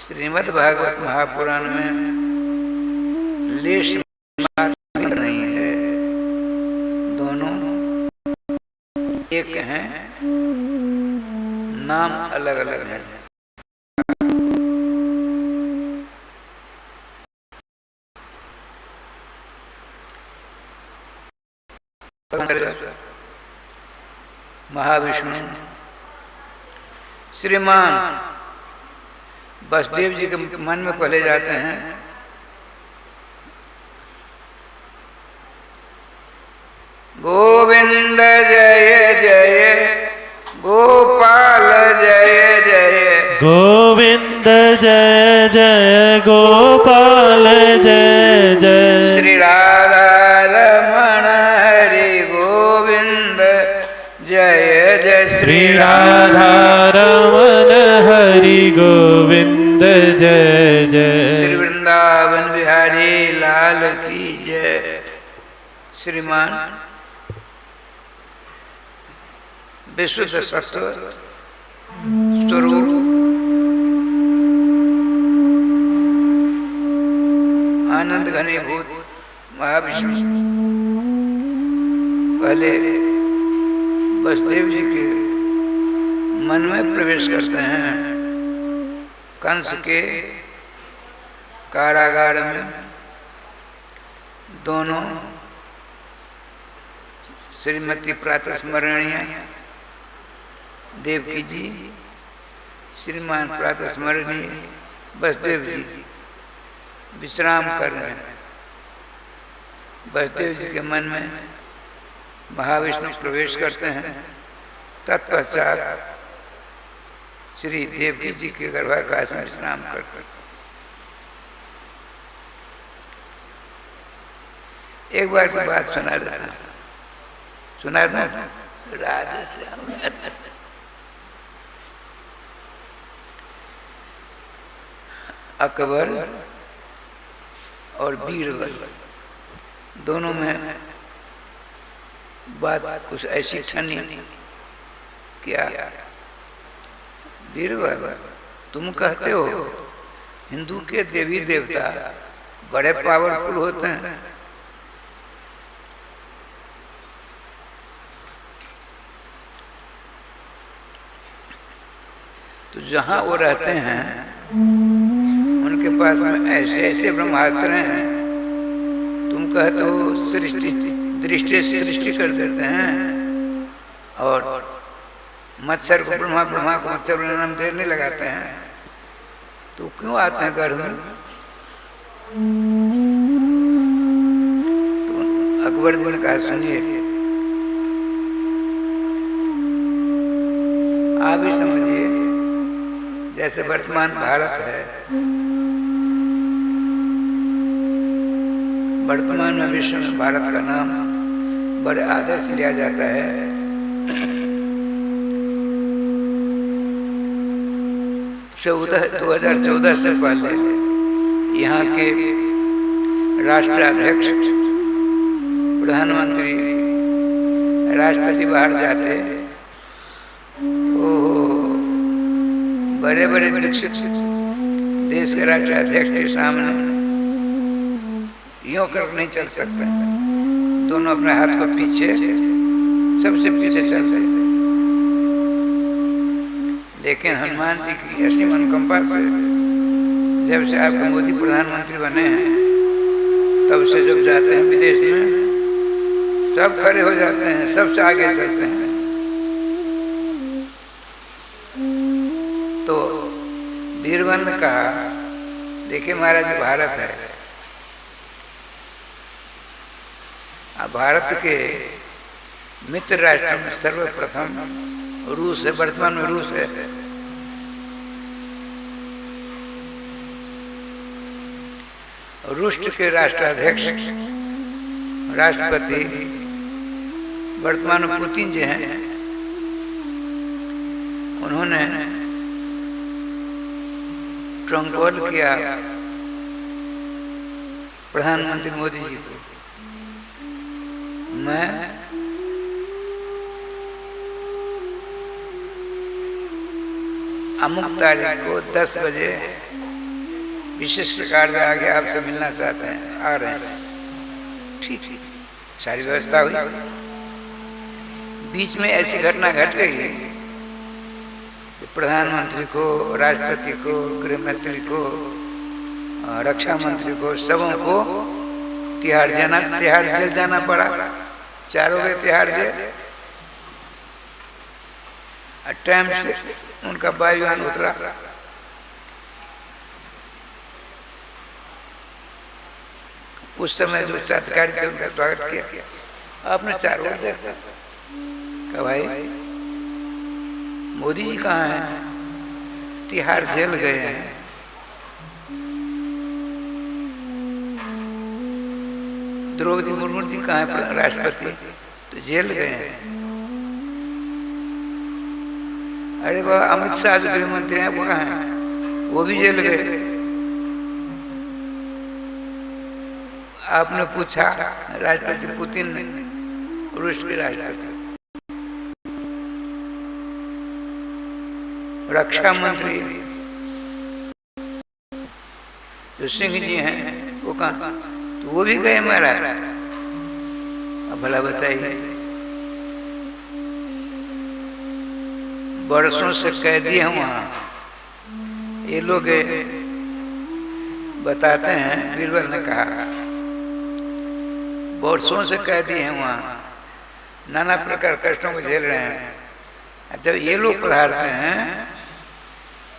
श्रीमद् भागवत महापुराण में लेश नहीं है, दोनों एक हैं, नाम अलग अलग हैं। महाविष्णु श्रीमान वसुदेव जी के मन में पहले जाते हैं। गोविंद जय जय गोपाल जय जय, गोविंद जय जय गोपाल जय जय, श्री राधा रमण हरि गोविंद जय जय, श्री राधा रमण हरि गोविंद जय जय, श्री वृंदावन बिहारी लाल की जय। श्रीमान विशुद्ध सत्व स्वरूप आनंद घनीभूत महाविष्णु पहले वसुदेव जी के मन में प्रवेश करते हैं। कंस के कारागार में दोनों श्रीमती प्रातस्मरणीय देवकी जी, श्रीमान प्रातस्मरणीय वसुदेव जी विश्राम कर रहे हैं। वसुदेव जी के मन में महाविष्णु प्रवेश करते हैं। तत्पश्चात श्री देवकी जी के गर्भाकाश में विश्राम करते हैं। एक बार की बात सुना देता, सुना था राधे श्याम। अकबर और बीरबल दोनों में बात कुछ ऐसी ठनी, क्या बीरबल तुम कहते हो हिंदू के देवी देवता बड़े पावरफुल होते हैं, तो जहाँ वो रहते हैं उनके पास में ऐसे ऐसे ब्रह्मास्त्र हैं, तुम कहते हो सृष्टि दृष्टि सृष्टि कर देते हैं और मच्छर को ब्रह्मा, ब्रह्मा को मच्छर नाम देर नहीं लगाते हैं, तो क्यों आते हैं गर्भ में? तो अकबर जी ने कहा सुनिए, आप भी समझिए जैसे वर्तमान भारत है, वर्तमान में विश्व में भारत का नाम बड़े आदर से लिया जाता है। 2014 से पहले यहाँ के राष्ट्राध्यक्ष, प्रधानमंत्री, राष्ट्रपति बाहर जाते, बड़े बड़े विकसित देश के राष्ट्राध्यक्ष के सामने यूं कर नहीं चल सकते, दोनों अपने हाथ को पीछे, सबसे पीछे चलते। लेकिन हनुमान जी की असीम अनुकंपा से जब से आपके मोदी प्रधानमंत्री बने हैं, तब से जब जाते हैं विदेश में सब खड़े हो जाते हैं, सबसे आगे चलते हैं। तो बीरबल ने कहा, देखिए महाराज भारत है, अब भारत के मित्र राष्ट्र में सर्वप्रथम रूस है, वर्तमान में रूस है। रूस के राष्ट्राध्यक्ष, राष्ट्रपति वर्तमान में पुतिन जी हैं। उन्होंने ट्रंकॉल किया प्रधानमंत्री मोदी जी को, मैं अमुक तारीख को 10 बजे विशिष्ट कार्य आगे आपसे मिलना चाहते हैं, आ रहे हैं। ठीक, सारी व्यवस्था हुई। बीच में ऐसी घटना घट गई कि प्रधानमंत्री को, राष्ट्रपति को, गृह मंत्री को, रक्षा मंत्री को, सबों को तिहाड़ जेल जाना पड़ा। चारों गए तिहाड़ जेल। टाइम से उनका वायुयान उतरा। उस समय जो अधिकारी थे उनका स्वागत किया। आपने चारों ओर देखा, कहा भाई मोदी जी कहाँ हैं? तिहाड़ जेल गए हैं। द्रौपदी मुर्मू जी कहाँ हैं? राष्ट्रपति तो जेल गए हैं। अरे बाबा अमित शाह जो गृह मंत्री हैं वो कहाँ हैं? वो भी जेल गए। आपने पूछा राष्ट्रपति पुतिन ने, रूस के राष्ट्रपति, रक्षा मंत्री जो सिंह जी हैं वो कहाँ? तो वो भी गए महाराज। अब भला बताइए, बरसों से कैदी हैं वहां, ये लोग बताते हैं, बीरबल ने कहा बरसों से कैदी हैं वहां, नाना प्रकार कष्टों को झेल रहे हैं। जब ये लोग पधारते हैं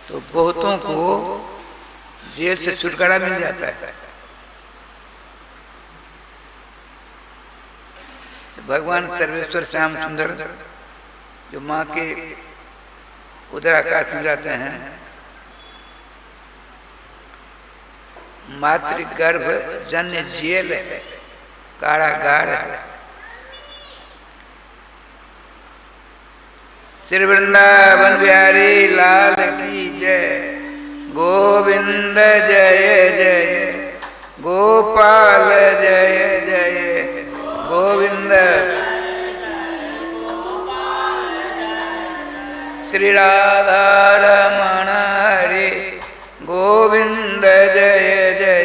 तो बहुतों को जेल से छुटकारा मिल जाता है। भगवान सर्वेश्वर श्याम सुंदर जो माँ के उदर आकाश में जाते हैं, मातृगर्भ जन्य जेल है, कारागार है। श्री वृंदावन बिहारी लाल की जय, गोविंद जय जय, गोपाल जय जय, गोविंद। श्री राधा रमण हरे, गोविंद जय जय।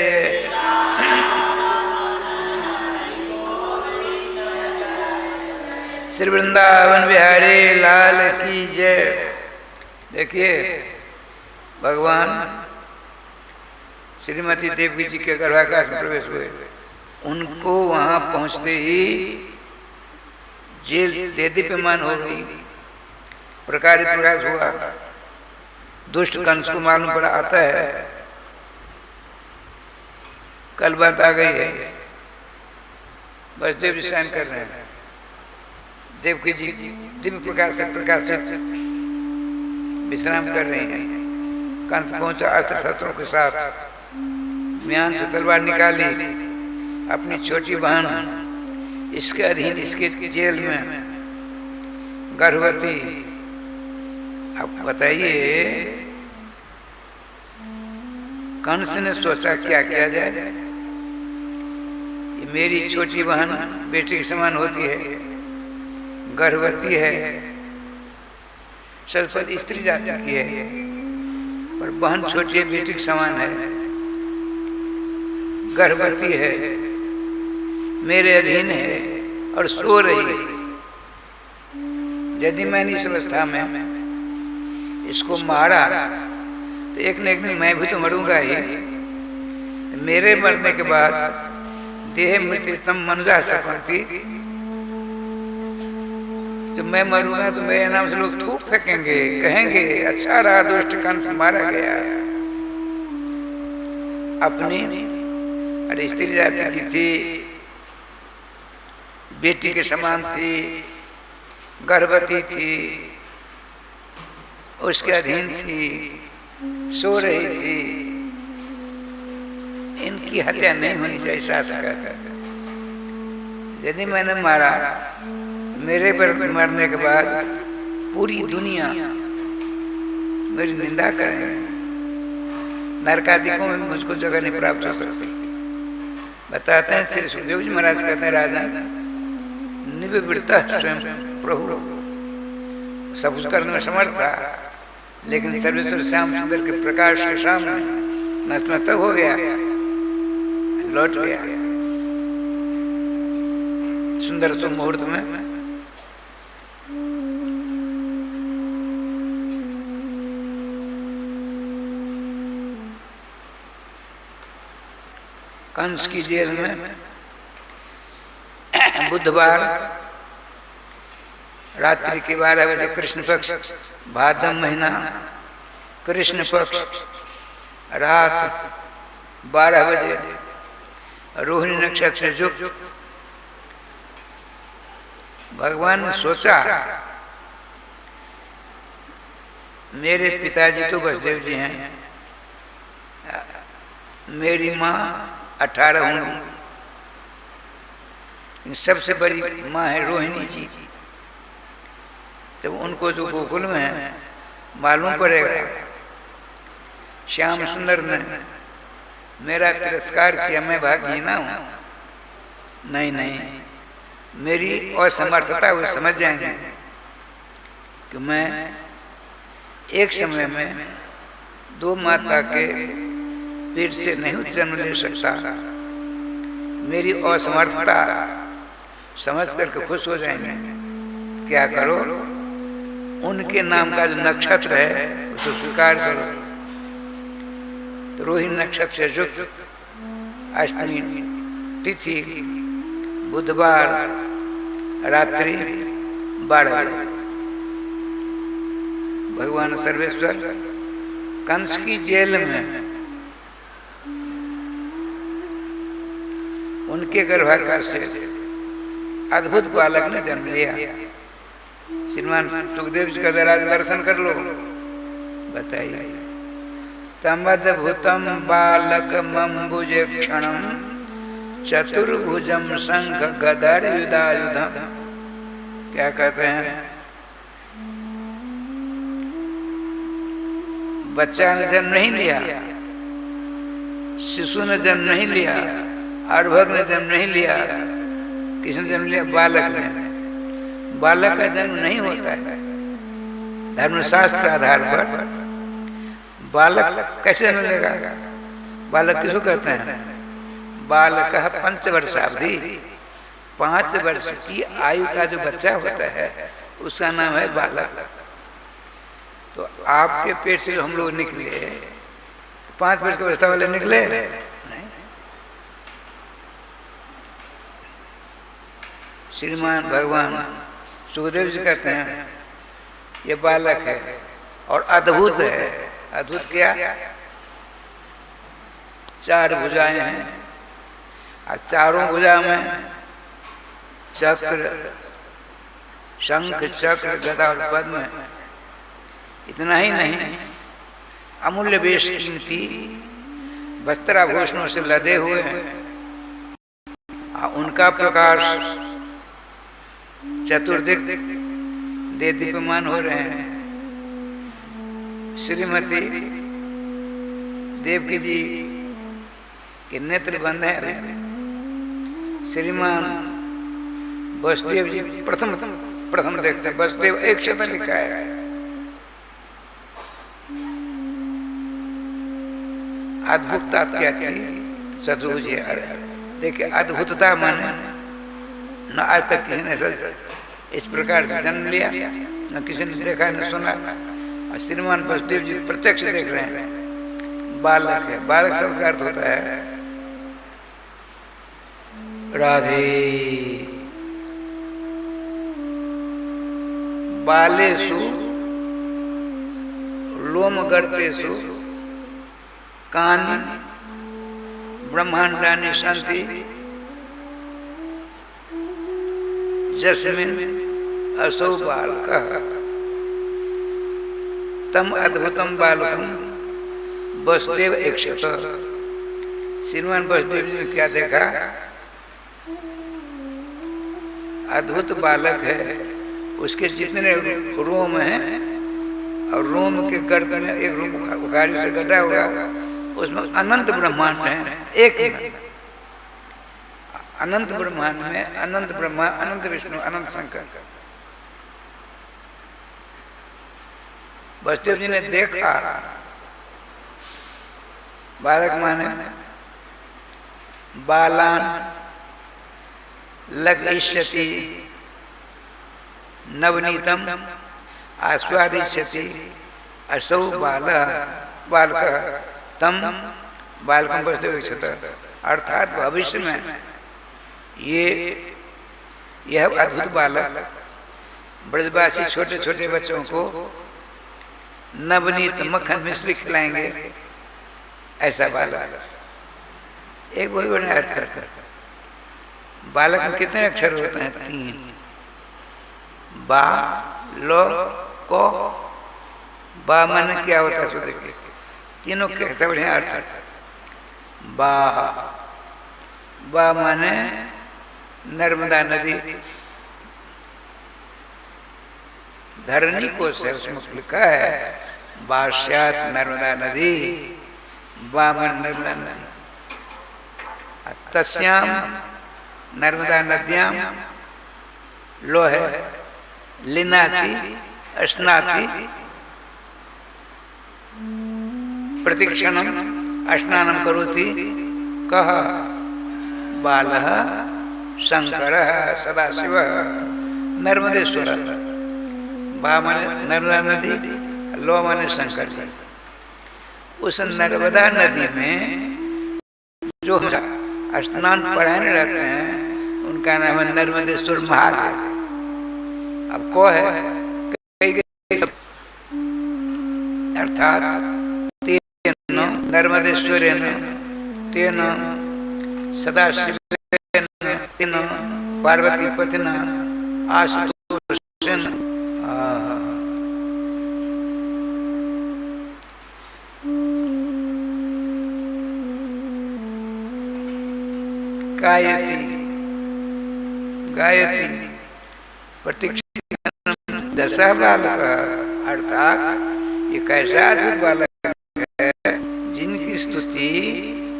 श्री वृंदावन बिहारी लाल की जय। देखिए भगवान श्रीमती देवी जी के गर्भाकाश में प्रवेश हुए। उनको वहां पहुंचते ही जेल देदीप्यमान हो गई, प्रकारित प्रकाश हुआ। दुष्ट कंस को मालूम पड़ा, आता है कल बात आ गई है, वसुदेव जी शयन कर रहे हैं, देवकी जी दिव्य प्रकाश से प्रकाशित विश्राम कर रही हैं। कंस पहुंचा अस्त्र शस्त्रों के साथ, म्यान से तलवार निकाली। अपनी छोटी बहन इसके अधीन, इसके जेल में गर्भवती। अब बताइए कंस ने सोचा क्या किया जाए। ये मेरी छोटी बहन बेटी के समान होती है, गर्भवती है, सरस्वती स्त्री जाति की है, पर बहन छोटी है, बेटी के समान है, गर्भवती है, मेरे अधीन है और सो रही है। यदि मैंने इस अवस्था में इसको मारा तो एक न एक दिन मैं भी तो मरूंगा ही। मेरे मरने के बाद देह मृत्युतम मनुजा सकती, जब मैं मरूंगा तो मेरे नाम से लोग थूक फेंकेंगे, कहेंगे अच्छा रहा दुष्ट कंस मारा गया। अपनी अरे स्त्री जाति की थी, बेटी के समान थी, गर्भवती थी, उसके अधीन थी, सो रही थी। इनकी हत्या नहीं होनी चाहिए, शास्त्र कहता है। यदि मैंने मारा, मेरे पर मरने के बाद पूरी दुनिया मेरी निंदा करेंगे, नरकादिकों में मुझको जगह नहीं प्राप्त हो सकती। बताते हैं श्री सुखदेव जी महाराज कहते हैं, राजा निवृत्ता स्वयं प्रभु, सब कुछ करने में समर्थ था, लेकिन सर्वेश्वर श्याम सुंदर के प्रकाश के सामने नतमस्तक हो गया, लौट गया सुंदर से मुहूर्त में। कंस की जेल में बुधवार रात्रि के 12 बजे, कृष्ण पक्ष, भाद्र महीना, कृष्ण पक्ष, रात 12 बजे, रोहिणी नक्षत्र से युक्त, भगवान ने सोचा मेरे पिताजी तो वसुदेव जी हैं, मेरी माँ 18 होंगी, सबसे बड़ी माँ है रोहिणी जी। जब उनको जो गोकुल में है मालूम पड़ेगा श्याम सुंदर ने मेरा तिरस्कार किया, मैं भागहीना हूँ, नहीं नहीं, मेरी असमर्थता वो समझ जाएंगे कि मैं एक समय में 2 माता के पेट से नहीं जन्म ले सकता, मेरी असमर्थता समझ करके खुश हो जाएंगे। क्या करो, उनके नाम का जो नक्षत्र है उसको स्वीकार करो। तो रोहिणी नक्षत्र से युक्त अष्टमी तिथि बुधवार रात्रि 12 बजे, भगवान सर्वेश्वर कंस की जेल में उनके गर्भाकार से अद्भुत बालक ने जन्म लिया। श्रीमान सुखदेव जी का जरा दर्शन कर लो, बताइए। तमद्भुतम बालकमंबुज क्षणम चतुर्भुजम शंख गदर युधायुधम। क्या कहते हैं, बच्चा ने जन्म नहीं लिया, शिशु ने जन्म नहीं लिया, अर्भक ने जन्म नहीं लिया, किसने जन्म लिया, बालक ने। बालक का जन्म नहीं होता है धर्मशास्त्र आधार पर। बालक कैसे जन्म लेगा, बालक किसको कहते हैं, बालक पंचवर्षावधि, 5 वर्ष की आयु का जो बच्चा होता है उसका नाम है बालक। तो आपके पेट से जो हम लोग निकले 5 वर्ष की अवस्था वाले निकले नहीं। श्रीमान भगवान सुखदेव जी कहते हैं ये बालक है और अद्भुत है। अद्भुत क्या, 4 भुजाएं हैं और चारों भुजा में चक्र, शंख, चक्र, गदा और पद्म है। इतना ही नहीं, अमूल्य बेश कीमती वस्त्राभूषणों से लदे हुए हैं और उनका प्रकाश चतुर्दिक दे दीप्यमान हो रहे हैं। श्रीमती देवकी जी के नेत्र बंद है। श्रीमान वसुदेव जी प्रथम देखते हैं, वसुदेव एक शब्द लिखा है। अद्भुतता क्या थी शत्रु जी, देखिए अद्भुतता माने न आज तक किसी ने इस प्रकार से जन्म लिया, न किसी ने देखा न सुना। और श्रीमान वसुदेव जी प्रत्यक्ष देख रहे हैं, बालक है। बालक शब्द का अर्थ होता है राधे। बालेषु लोमगर्तेषु कानि ब्रह्मांडानि सन्ति यस्मिन् असौ बालकः तम अद्भुतम बालकम वसुदेव ऐक्षत। श्रीमान वसुदेव जी ने क्या देखा, अद्भुत बालक है, उसके जितने रोम हैं और रोम के गर्द में एक रोम उखाड़ी से गड़ा हुआ, उसमें अनंत ब्रह्मांड है। एक अनंत ब्रह्मांड में अनंत ब्रह्मा, अनंत विष्णु, अनंत शंकर। वसुदेव जी ने देखा बालक माने बालान लगिष्यति नवनीतम आस्वादिष्यति असौ बालक तम बालकम वस्तुविक्षत। अर्थात भविष्य में यह अद्भुत बालक ब्रजवासी छोटे छोटे बच्चों को नवनीत मक्खन मिश्री खिलाएंगे, ऐसा बालक। एक वही बड़े अर्थ करता है। बालक में कितने अक्षर होते हैं? 3। बा लो को। बा माने क्या होता है? सो देखिए तीनों कैसे बढ़िया अर्थ है। बा माने नर्मदा नदी, धरणी कोश है, उसमें लिखा है बाश्यात नर्मदा नदी, बामन नर्मदा नदी। तस्याम नर्मदा नद्याम लो है लिनाति स्नाति प्रतिक्षणम स्नानम करोति कह बालः शंकरः सदाशिवः नर्मदेश्वरः। बा माने नर्मदा नदी, लो माने शंकर जी। उस नर्मदा नदी में जो स्नान पढ़ाने रहते हैं उनका नाम है नर्मदेश्वर महादेव। अब को है अर्थात नर्मदेश्वरेण तेन सदाशिवेन तेन पार्वतीपतिना आशुतोषेन गायति प्रतीक्षण दशा बालक। अर्थात ये कैसा अद्भुत बालक है जिनकी स्तुति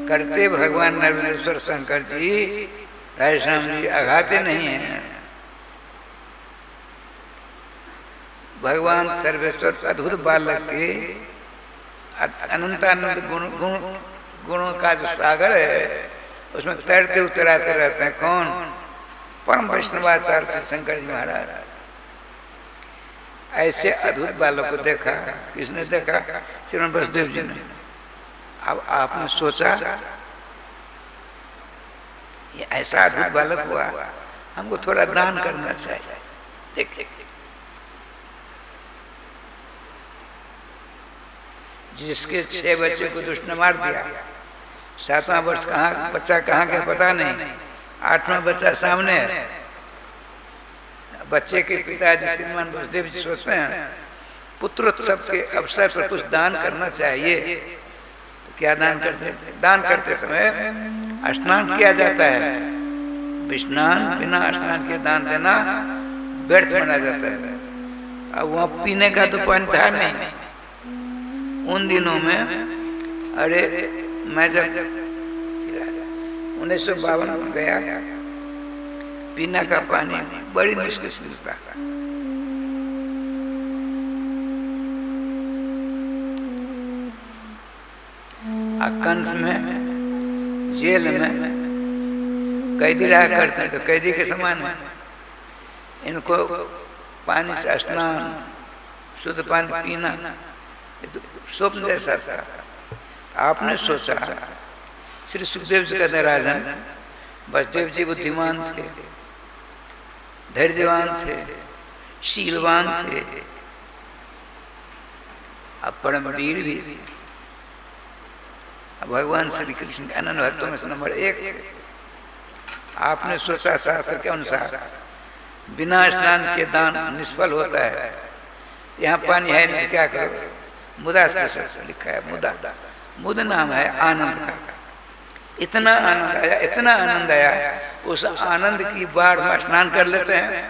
करते भगवान नर्मदेश्वर शंकर जी राधेश्याम जी अघाते नहीं हैं। भगवान सर्वेश्वर अद्भुत बालक के अनंतानंद गुणों का जो सागर है उसमें तैरते उतराते रहते हैं। कौन? परम वैष्णवाचार्य श्री शंकर जी महाराज। ऐसे अद्भुत बालक को देखा। किसने देखा? श्रीमान वसुदेव जी ने। अब आपने सोचा ये ऐसा अद्भुत बालक हुआ, हमको थोड़ा दान करना चाहिए। देख जिसके 6 बच्चे को दुष्ट ने मार दिया, 7वां वर्ष बच्चा कहाँ गया पता नहीं, 8वां बच्चा सामने है। बच्चे के पिताजी श्रीमान वसुदेव जी सोचते हैं पुत्रोत्सव के अवसर पर कुछ दान करना चाहिए। तो क्या दान करते? दान करते समय स्नान किया जाता है। स्नान बिना स्नान के दान देना व्यर्थ माना जाता है। अब वहाँ पीने का तो पानी था नहीं उन दिनों में। अरे मैं जब 1952 में गया, पीने का पानी बड़ी मुश्किल से मिलता। कंस में जेल में कैदी रहा करते हैं, तो कैदी के समान है। इनको पानी से स्नान, शुद्ध पानी पीना तो स्वप्न जैसा था। आपने सोचा श्री सुखदेव जी कहते राजन वसुदेव जी बुद्धिमान थे, धैर्यवान थे, शीलवान थे, अब परम वीर भी थे। भगवान श्री कृष्ण के अनन्य भक्तों में से नंबर 1। आपने सोचा शास्त्र के अनुसार बिना स्नान के दान निष्फल होता है। यहाँ पानी है नहीं, क्या करो? मुदा लिखा है। मुद नाम है आनंद का। इतना आनंद आया, इतना आनंद आया, उस आनंद की बाढ़ में स्नान कर लेते हैं।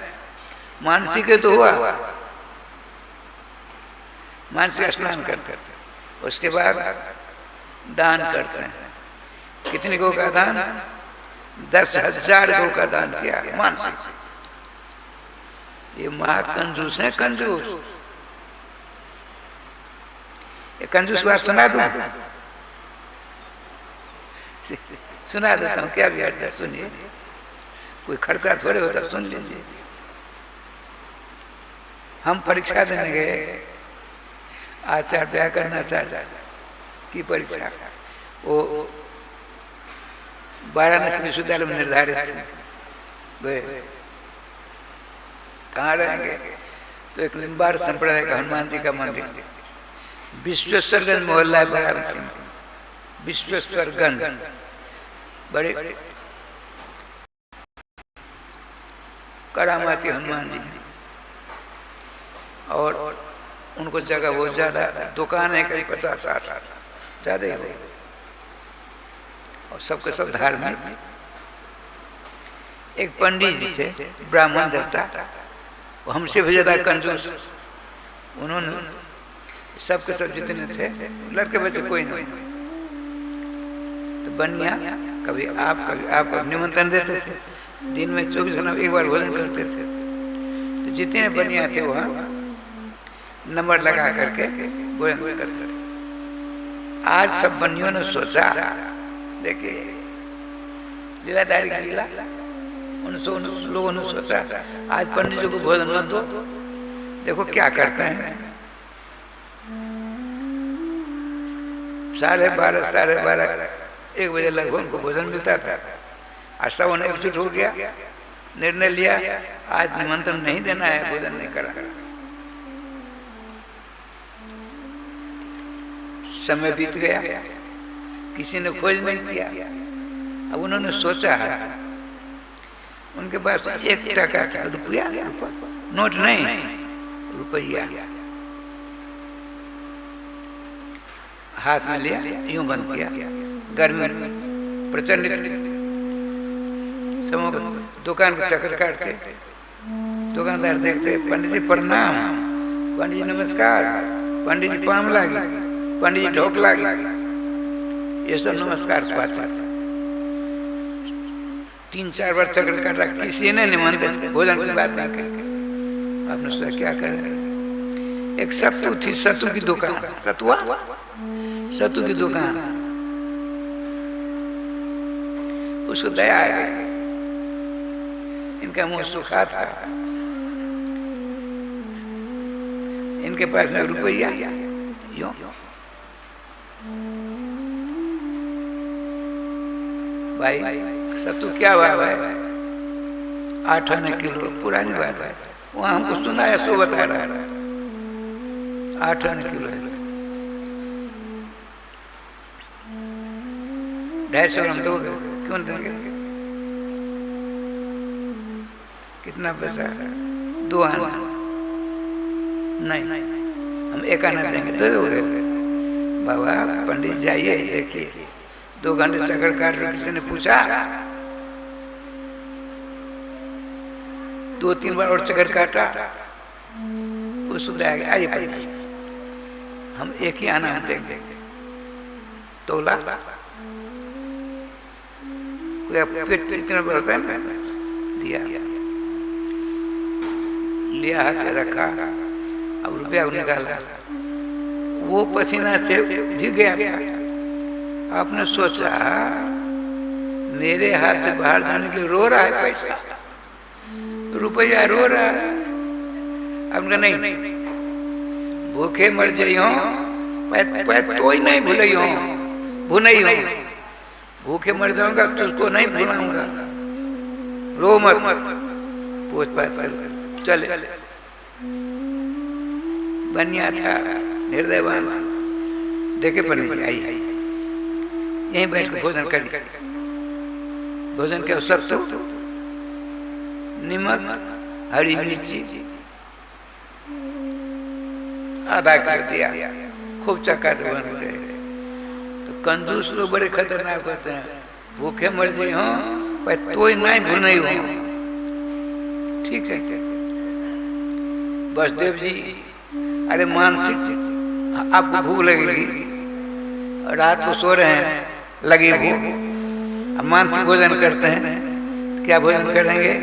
मानसिक तो हुआ, मानसिक स्नान करते, उसके बाद दान करते हैं। कितने गौ का दान? 10,000 गौ का दान किया मानसिक। ये महा कंजूस है, कंजूस। ये कंजूस बात सुना दूं? सुना देता हूँ, क्या बिगाड़ता है, सुनिए, कोई खर्चा थोड़े होता, सुन लीजिए। हम परीक्षा देने गए, आचार्य व्याकरणाचार्य की परीक्षा, वो वाराणसी विश्वविद्यालय में निर्धारित थे, गए, कहाँ रहेंगे, तो एक निम्बार संप्रदाय का हनुमान जी का मंदिर, विश्वेश्वरगंज मोहल्ला है वाराणसी में, विश्वेश्वरगंज, बड़े करामाती हनुमान जी हैं, और उनको जगह बहुत ज्यादा, दुकान है करीब 50-60 ज्यादा ही हो, और सबके सब धार्मिक। एक पंडित जी थे, ब्राह्मण देवता, वो हमसे भी ज्यादा कंजूस, उन्होंने सबके सब जितने थे, लड़के बच्चे कोई नहीं, तो बनिया कभी आप निमंत्रण देते थे, दिन में 24 घंटा एक बार भोजन करते थे, तो जितने बनिया थे वहाँ नंबर लगा करके भोजन करते थे। आज सब बनियों ने सोचा, देखिए लीलाधारी की लीला, उन लोगों ने सोचा आज पंडित जी को भोजन मत दो, देखो क्या करते हैं। 12:30 1 बजे लगभग उनको भोजन मिलता था। आज सब उन्हें एकजुट हो गया, निर्णय लिया आज निमंत्रण नहीं देना है, भोजन नहीं करा। समय बीत गया, किसी ने खोज नहीं किया। अब उन्होंने सोचा है, उनके पास 1 टका था, रुपया, नोट नहीं, रुपया हाथ में लिया, यूं बंद किया, गर्मी प्रचंड, दुकान को चक्कर काटते, दुकानदार देखते, पंडित जी प्रणाम, पंडित जी नमस्कार, पंडित जी पाम लागी, पंडित जी ढोक लागी, ये सब नमस्कार स्वाचा। 3-4 बार चक्कर काटा, किसी ने निमंत्रण भोजन की बात नहीं की। आपने सोचा क्या करें। एक सत्तू थी, सत्तू की दुकान, सत्तू की दुकान, उसको दया आ गई, इनका मुंह सूखा था, इनके पास में रुपया, यूं भाई सत्तू क्या हुआ भाई, 8 आने किलो, पुरानी बात है, वहाँ हमको सुनाया, सो बता रहा है 8 आने किलो है, 250 ग्राम दोगे, क्यों देंगे, कितना पैसा, 2 आना, नहीं हम 1 आना देंगे, दे दोगे। बाबा पंडित जाइए, देखिए 2 घंटे चक्कर काट रहे, किसी ने पूछा, 2-3 बार और चक्कर काटा, वो सुध आ गया, आइए पंडित हम 1 ही आना हम देंगे, तोला पेट इतना बड़ा होता है ना, दिया, लिया, हाथ से रखा, अब रुपया निकाला, वो पसीना से भीग गया था। आपने सोचा मेरे हाथ से बाहर जाने के लिए रो रहा है पैसा, रुपया रो रहा है, आपने नहीं, भूखे मर जाइयो, तो ही नहीं भूलियो, भूनियो, भूखे मर जाऊंगा तो उसको नहीं भुलाऊंगा, रो मत, पूछ पाछ चले। बनिया था, हृदयवान था, देखे पंडित जी आई, यहीं बैठ कर भोजन कर, भोजन के सत्तू, नमक, हरी मिर्ची आधा किलो दिया, खूब चक्का से बन गए। तो कंजूस लोग बड़े खतरनाक होते हैं, भूखे मर जाए हो पर तो ही नहीं भूल हो, ठीक है। बसदेव जी, अरे मानसिक आपको भूख लगेगी, रात को सो रहे हैं, लगी भूख, अब मानसिक भोजन करते हैं, क्या भोजन करेंगे,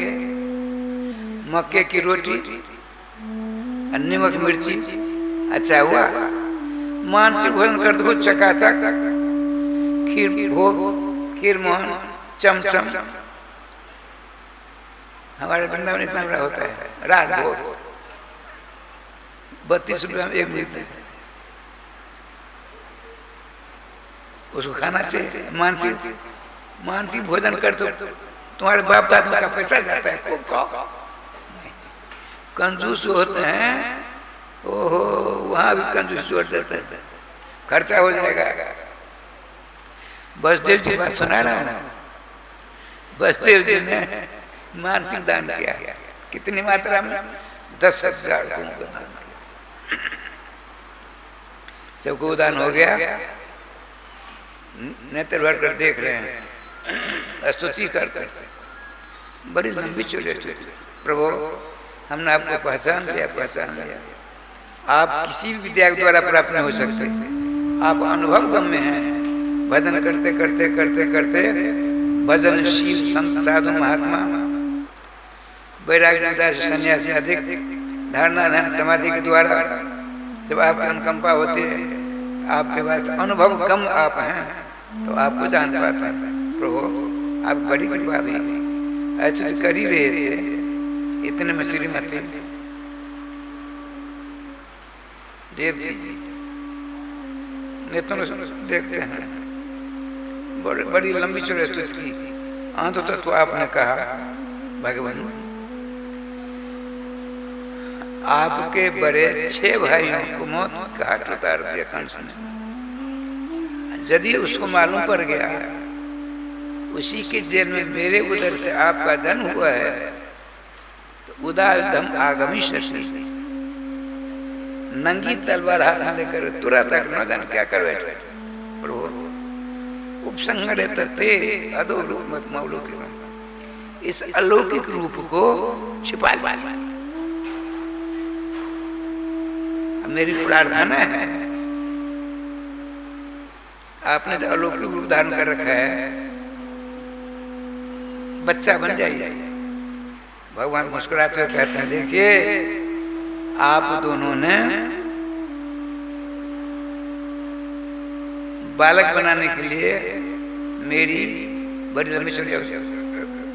मक्के की रोटी, नमक मिर्ची, अच्छा हुआ, मानसिक भोजन करते हो चकाचक, खीर भोग खीर मोहन, चमचम। हमारे वृंदावन इतना बड़ा होता है, रात भोग 32 रुपये में एक मिलता है। उसको खाना चाहिए। मानसिक भोजन कर तो तुम्हारे बाप दादों का पैसा जाता है, खूब खाओ। कंजूस होते हैं, ओहो, वहां भी कंजूस छोड़ देते हैं, खर्चा हो जाएगा। बसदेव जी बात सुना रहा हूं। बसदेव जी ने मानसिक दान किया, कितनी मात्रा में? 10,000 को दान। जब गोदान हो गया, नेत्र भर कर देख रहे हैं, स्तुति करते हैं, बड़ी लंबी चौड़ी स्तुति। प्रभु, हमने आपको पहचान लिया। आप किसी भी विद्या के द्वारा प्राप्त नहीं हो सकते। आप अनुभव गम्य हैं। भजन करते करते करते करते भजनशील संत साधु महात्मा वैराग्य दास सन्यासी अधिक धारणा ध्यान समाधि के द्वारा जब आपकी अनुकंपा होती है, आपके पास अनुभव गम आप हैं, तो आपको जान पाता है। प्रभु, आप बड़ी कृपा भी ऐसे तो कर ही रहे थे, इतने में श्रीमती देव जी नेत्रों देखते हैं, बड़ी लंबी चौड़ी स्तुति की। अंत तो आपने कहा, भगवान आपके बड़े 6 भाइयों को मौत घाट उतार दिया कंस ने। यदि उसको मालूम पड़ गया उसी के जेल में मेरे उधर से आपका जन्म हुआ है, तो उदायुधम आगमी शशि, नंगी तलवार हाथ में लेकर तुरंत न जान क्या कर बैठे। प्रभु, उपसंगरे तते अधो रूप मत मौलौकिक, इस अलौकिक रूप को छिपा लिया। मेरी प्रार्थना है, आपने जो अलौकिक रूप धारण कर रखा है, बच्चा बन जाइए। भगवान मुस्कुराते हुए कहते हैं, देखिए आप दोनों ने बालक बनाने के लिए मेरी बड़ी लंबी चौड़ी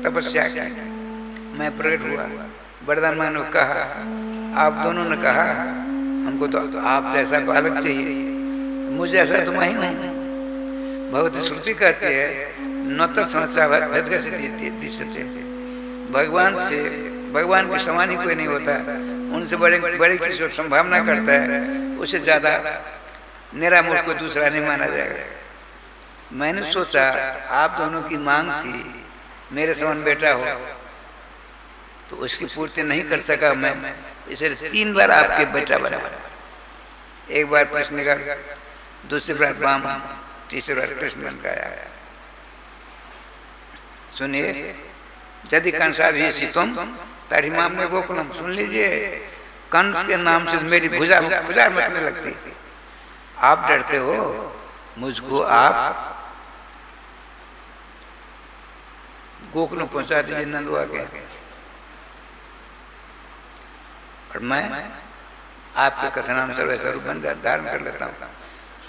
तपस्या की, मैं प्रकट हुआ, वरदान मानो कहा। आप दोनों ने कहा हमको तो आप जैसा बालक चाहिए, मुझे ऐसा तो मैं ही हूँ। भगवती श्रुति कहती है, न तत् समस्या दृश्यते, भगवान के समान ही कोई नहीं होता। उनसे बड़े की संभावना करता है, उससे ज्यादा मेरा मूर्ख कोई दूसरा नहीं माना जाएगा। मैंने सोचा आप दोनों की मांग थी मेरे समान बेटा हो, तो उसकी पूर्ति नहीं कर सका मैं, इसलिए 3 बार आपके बेटा बना। एक बार कृष्ण का, दूसरी बार वाम, तीसरी बार कृष्ण बन गया। सुनिए, यदि कंसाधि तुम तारी माम में गोकुलम, सुन लीजिए, कंस के नाम से मेरी भुजा मचने लगती। आप डरते हो, मुझको आप गोकुलम पहुंचा दीजिए नंदुआ के, और मैं आपके कथनानुसार वैसा रूप धारण कर लेता हूँ।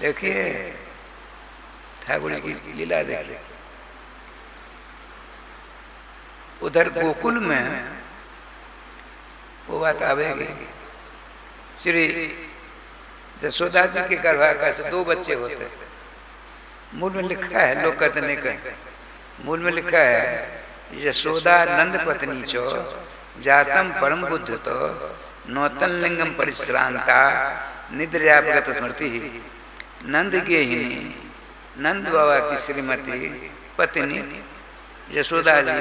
देखिए ठाकुर जी की लीला देखिए। उधर गोकुल में वो बात आवेगी, श्री यशोदा जी के गर्भाकाश से 2 बच्चे होते। मूल में लिखा है, लोग कहते नहीं कहते, मूल में लिखा है, यशोदा नंद पत्नी चो जातम परम बुद्ध तो नौतन लिंगम परिश्रांता निद्रयापगत स्मृति। नंद गेहिनी, नंद बाबा की श्रीमती पत्नी यशोदा जी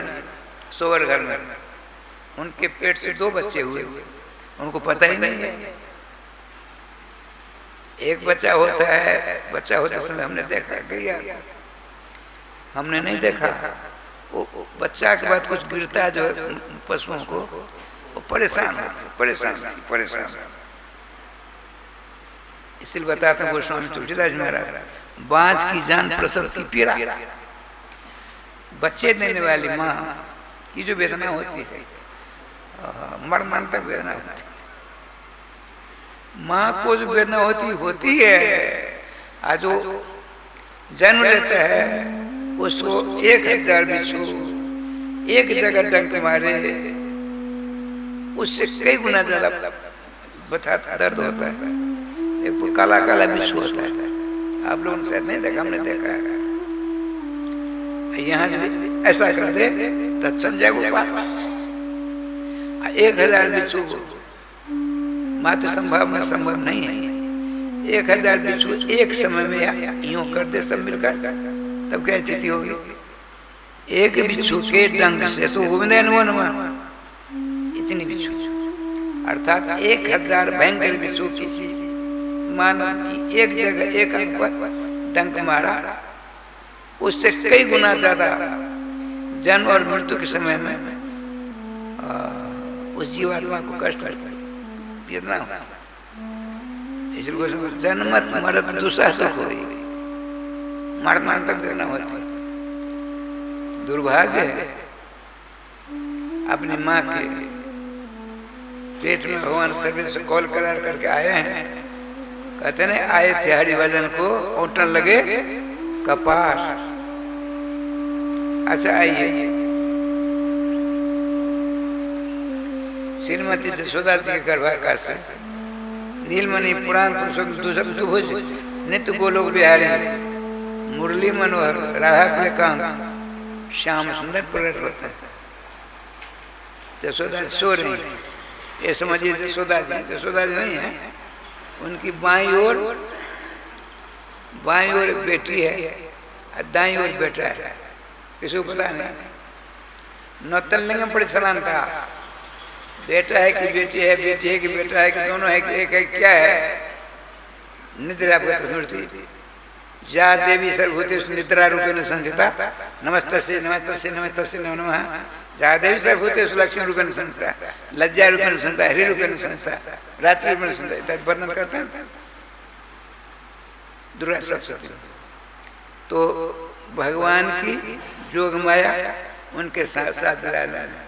सोवर घर में, उनके पेट से 2 बच्चे हुए, उनको पता ही नहीं है। एक बच्चा होता है, बच्चा होते समय हमने देखा गया, हमने नहीं देखा। वो बच्चा के बाद कुछ गिरता है जो पशुओं को, वो परेशान। इसलिए बताते हैं गोस्वामी तुलसीदास महाराज, बाँझ की जान प्रसव की पीड़ा, बच्चे देने वाली माँ की जो वेदना होती है, मरणांतक वेदना होती है। माँ को जो वेदना होती है, आज जो जन्म लेता है उसको 1000 बिच्छू एक जगह डंक मारे, उससे कई गुना ज्यादा बता दर्द होता है। एक तो काला काला बिच्छू होता है, आप लोगों ने शायद नहीं देखा, हमने देखा है। यहाँ ऐसा कर दे तो चल जाए गोपाल। 1000 बिच्छू मात्र संभव नहीं है। 1000 बिच्छू एक समय में यूं कर दे सब मिलकर, तब क्या स्थिति होगी? एक बिच्छू के डंक से तो गोविंद इतनी बिच्छू, अर्थात 1000 भयंकर बिच्छू किसी मानव की एक जगह एक अंग पर डंक मारा, उससे कई गुना ज्यादा जन्म और मृत्यु के समय में उस जीवात्मा को कष्ट कितना होता। इसलिए जन्मत मरत दूसरा सुख हो, मरना तक गिरना होती। दुर्भाग्य है अपनी माँ के पेट में भगवान सर्वे से कॉल करार करके आए हैं, कहते नहीं आए थे हरिभजन को ओटन लगे कपास। अच्छा आइए, श्रीमती जसोदा जी के गर्भाकार से नीलमणि पुराण पुरुष नित्य गोलोक बिहारी मुरली मनोहर राधा प्रियकांत श्याम सुंदर प्रकट होते हैं। जसोदा जी सो रही, ये समझिए जसोदा जी नहीं है, उनकी बाईं ओर एक बेटी है और दाईं ओर बेटा है। किसी को पता नहीं, नौतनलिंगम परिसरान था, बेटा है कि बेटी है, बेटी है कि बेटा है कि दोनों है कि एक है, क्या है? निद्रा स्मृति जा देवी सर्वभूतेषु निद्रा रूपेण संस्थिता नमस्तस्यै नमस्तस्यै नमस्तस्यै नमो नमः। जा देवी सर्वभूतेषु लक्ष्मी रूपेण संस्थिता लज्जा रूपेण संस्थिता हरि रूपेण संस्थिता रात्रि रूपेण संस्थिता इत्यादि वर्णन करते हैं दुर्गा सप्तशती। तो भगवान की जोग माया उनके साथ साथ विराजमान है,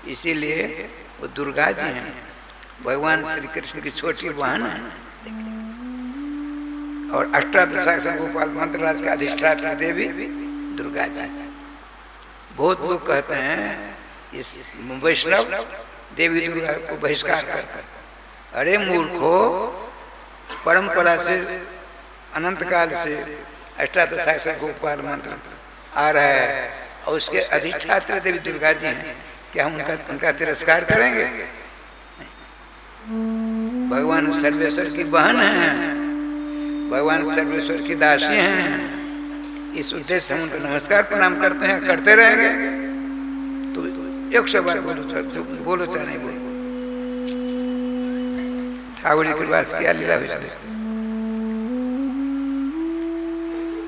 इसीलिए वो दुर्गा जी हैं। भगवान श्री कृष्ण की छोटी बहन है और अष्टादश गोपाल मंत्रराज का अधिष्ठात्री देवी दुर्गा जी। बहुत लोग कहते हैं इस वैष्णव देवी दुर्गा को बहिष्कार करता है। अरे मूर्खो, परंपरा से अनंत काल से अष्टादश गोपाल मंत्र आ रहा है और उसके अधिष्ठात्री देवी दुर्गा जी हैं, क्या हम उनका तिरस्कार करेंगे? भगवान सर्वेश्वर की बहन है, भगवान सर्वेश्वर की दासी हैं, इस उद्देश्य से हम उनको नमस्कार प्रणाम करते हैं, करते रहेंगे। तो 100 बार बोलो चाहे नहीं बोलो, ठाकुर जी के पास क्या लीला हुई।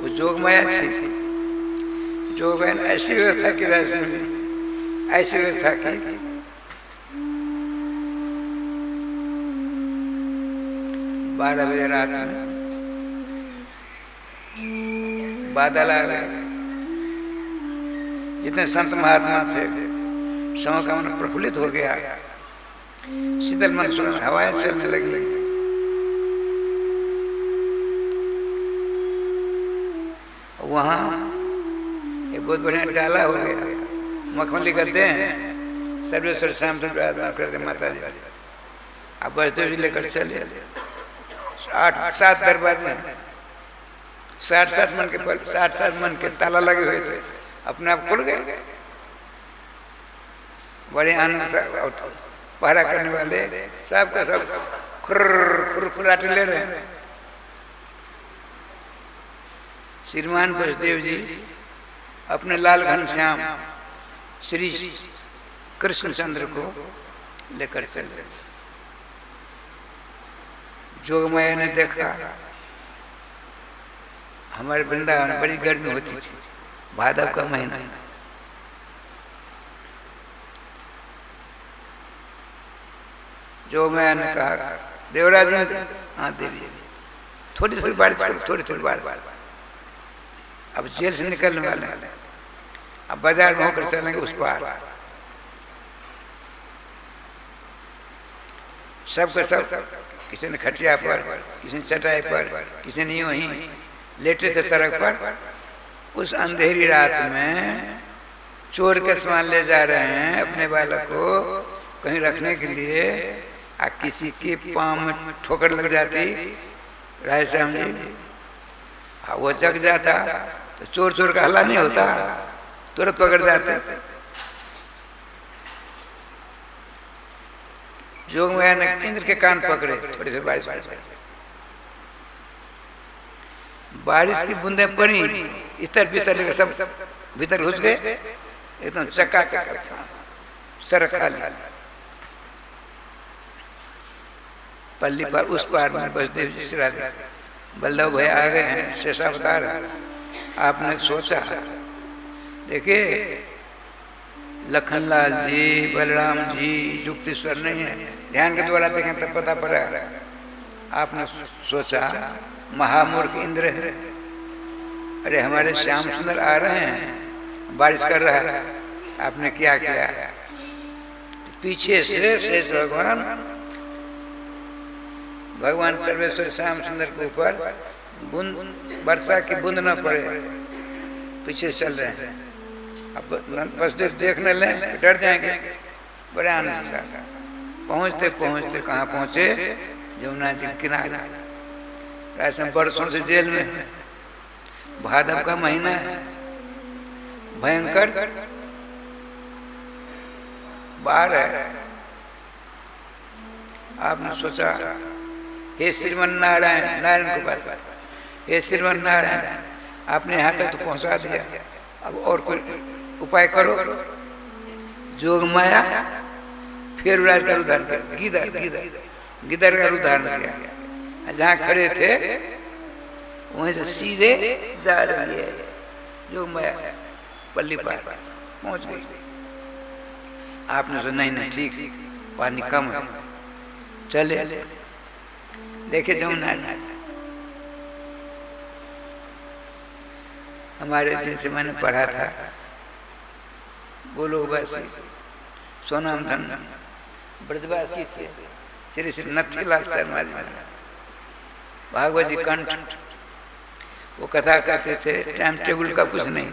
वो जोग माया थी, जोग बहन ऐसी व्यवस्था की राशि में ऐसी व्यवस्था की 12 बजे रात में बादल आ गए। जितने संत महात्मा थे सबों का मन प्रफुल्लित हो गया, शीतल मन सुगंध हवाएं चलने लगी। वहाँ एक बहुत बढ़िया डाला हो गया, मखमली करते हैं, सर्वेश्वर शाम से प्रार्थना करते माता जी। अब बसदेव जी लेकर चले 8-7 दरवाजे, 60-60 मन के ताला लगे हुए थे, अपने आप खुल गए। बड़े आनंद से पहरा करने वाले सबका सब खुराटे ले रहे हैं। श्रीमान बसदेव जी अपने लाल घनश्याम श्री कृष्णचंद्र को लेकर चले। जोगमाया ने देखा हमारे वृंदावन बड़ी गर्मी होती थी, भादव का महीना, जोगमाया ने कहा देवराज हाँ देवी थोड़ी थोड़ी बारिश करो, थोड़ी बारिश। अब जेल से निकलने वाले हैं, अब बाजार में होकर चलेंगे उस पार। सबके सब किसी ने खटिया पर, किसी ने चटाई पर, किसी ने यूं ही लेटे थे सड़क पर। उस अंधेरी रात में चोर के समान ले जा रहे हैं अपने बालक को कहीं रखने के लिए, आ किसी के पाँव में ठोकर लग जाती राय श्याम जी, वो जग जाता तो चोर चोर का हल्ला नहीं होता, तुरंत पकड़ जाते। जोग माया ने इंद्र के कान पकड़े, थोड़ी सी बारिश की बूंदें पड़ी, इतर भीतर लेकर सब भीतर घुस गए, एकदम चक्का चक्का था, सड़क खाली। पल्ली पर उस पार में बसदेव जी से बल्लभ भाई आ गए हैं, शेषावतार। आपने सोचा, देखिए लखनलाल जी, बलराम जी युक्तेश्वर नहीं है, ध्यान के द्वारा देखें तब पता पड़ा। आपने सोचा महामूर्ख इंद्र है, अरे हमारे श्याम सुंदर आ रहे हैं, बारिश कर रहा है। आपने क्या किया, पीछे से शेष भगवान सर्वेश्वर श्याम सुंदर के ऊपर बूंद वर्षा की बूंद न पड़े, पीछे चल रहे हैं। अब वसुदेव देखने लें डर जाएंगे, बड़े आनंद से पहुँचते पहुँचते कहाँ पहुँचे, यमुना जी किनारे। राजस्थान बरसों से जेल में, भादव का महीना है, भयंकर बाढ़ है। आपने सोचा हे श्रीमन नारायण, नारायण को पास, हे श्रीमन नारायण आपने यहाँ तक तो पहुँचा दिया, अब और कोई उपाय करो। जोग माया फिर राज का उद्धार किया, गिदर गिदर गिदर का उद्धार किया। जहाँ खड़े थे वहीं से सीधे जा रही है जोग माया, पल्ली पार पहुँच गई। आपने सोचा नहीं नहीं ठीक, पानी कम है, चले देखे जमुना जी। हमारे जिनसे मैंने पढ़ा था गोलोकवासी सोनाम धन ब्रजवासी थे श्री श्री नथीलाल शर्मा जी, भागवत जी कंठ, वो कथा कहते थे, टाइम टेबल का कुछ नहीं,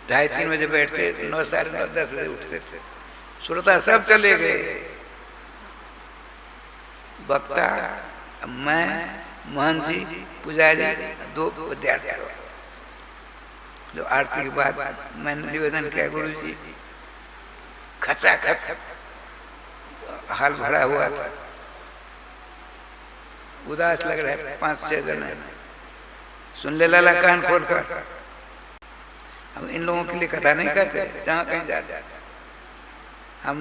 2:30-3 बजे बैठते, 9, 9:30, 10 बजे उठते थे। श्रोता सब चले गए, वक्ता मैं, मोहन जी, पुजारी, 2 विद्यार्थी। जो आरती के बाद मैंने निवेदन किया, गुरु जी खचा खच हाल भरा हुआ था, उदास लग रहा है। 5-6 जने सुन ले लाला कान खोल कर। हम इन लोगों के लिए कथा नहीं करते, जहाँ कहीं जाते। हम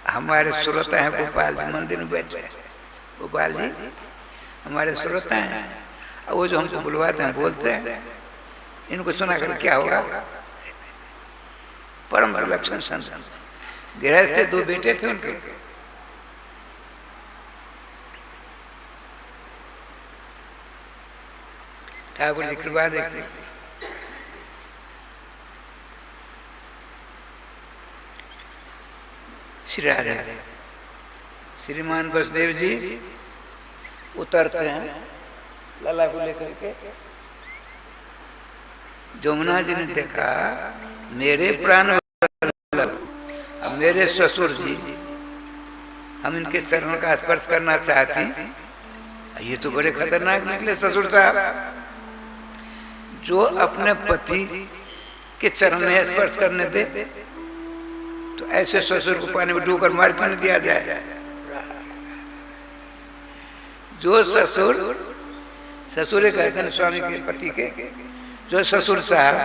हमारे श्रोता हैं गोपाल जी, मंदिर में बैठे, गोपाल जी हमारे श्रोता हैं, वो जो हमको बुलवाते हैं बोलते हैं, इनको सुना कर क्या होगा। परम विलक्षण संत गृहस्थ थे, 2 बेटे थे उनके। ठाकुर जी कृपा देखते, श्री राधे श्रीमान वसुदेव जी उतरते हैं लला को लेकर के। जमुना जी ने देखा मेरे प्राण अब मेरे ससुर जी, हम इनके चरणों का स्पर्श करना चाहती, ये तो बड़े खतरनाक निकले ससुर साहब। जो अपने पति के चरण में स्पर्श करने दे तो ऐसे ससुर को पानी में डूबकर मार क्यों नहीं दिया जाए। जो ससुर, ससुर कहते हैं स्वामी के पति के, जो ससुर साहब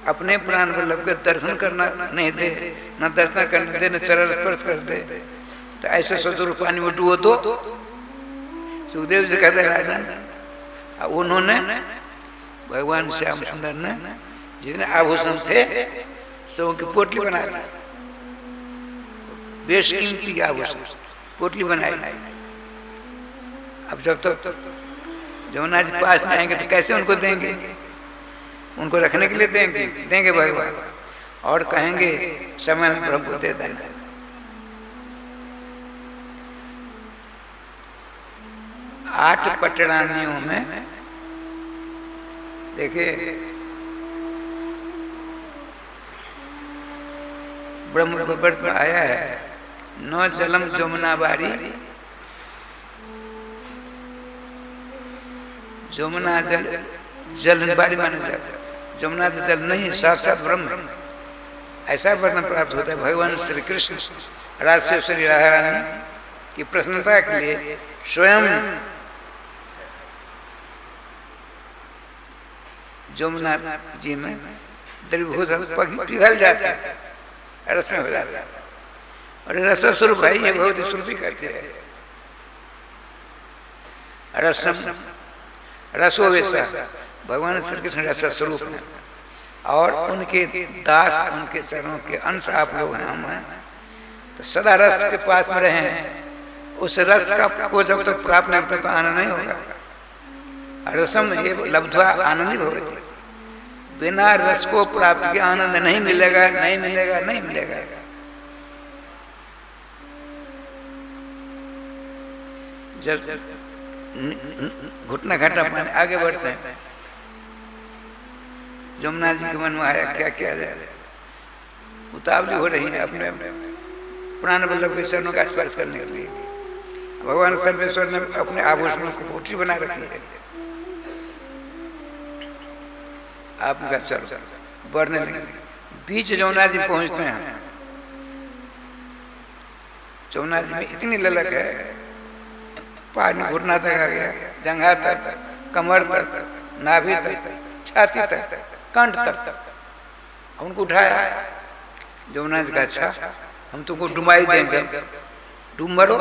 अपने प्राण वल्लभ के दर्शन करना नहीं दे, न दर्शन करने दे, न चरण स्पर्श कर दे, तो ऐसे ससुर पानी में डूबो तो। सुखदेव जी कहते राजन, उन्होंने भगवान श्याम सुंदर ने जितने आभूषण थे सबों की पोटली बना दी, बेशकीमती आभूषण पोटली बनाई। अब जब तक जमुना जी पास में आएंगे तो कैसे उनको देंगे, उनको रखने के लिए देंगे भगवान, और कहेंगे समय में प्रभु दे देना। आठ पटरानियों में देखिए ब्रह्म विवर्त में आया है, न जलम जमुना बारी, जमुना जल जल बारी माने जल, जमुना तो जल नहीं है, साक्षात ब्रह्म है। ऐसा वर्णन प्राप्त होता है भगवान श्री कृष्ण राजेश्वरी राधा रानी की प्रसन्नता के लिए स्वयं जमुना जी में द्रवीभूत पिघल जाता है, रस में हो जाता है, और रस स्वरूप है, ये भगवती श्रुति कहती है। रसम रसो वैसा भगवान श्री कृष्ण रस स्वरूप है, और उनके दास, उनके चरणों के अंश आप लोग हैं, हम हैं, तो सदा रस के पास में रहे। उस रस का को जब तक प्राप्त नहीं होता तो आनंद नहीं होगा। रसम ये लब्ध्वा आनंद भवति, बिना रस को प्राप्त किए आनंद नहीं मिलेगा, नहीं मिलेगा, नहीं मिलेगा। जब घुटना घाटा पानी आगे बढ़ते हैं, जमुना जी के मन में आया क्या किया जाए, उतावली हो रही है अपने प्राण वल्लभ के चरणों का स्पर्श करने के लिए। भगवान सर्वेश्वर ने अपने आभूषणों को पोटली बना रखी है, आपका चलो बढ़ने लगे। बीच जमुना जी पहुंचते हैं, जमुना जी में इतनी ललक है, पानी घुटना तक आ गया, जंघा तक, कमर तक, नाभि तक, छाती तक, कंठ तक, उनको उठाया। जमुना जी का अच्छा हम तुमको डुबाई देंगे, डूब मरो,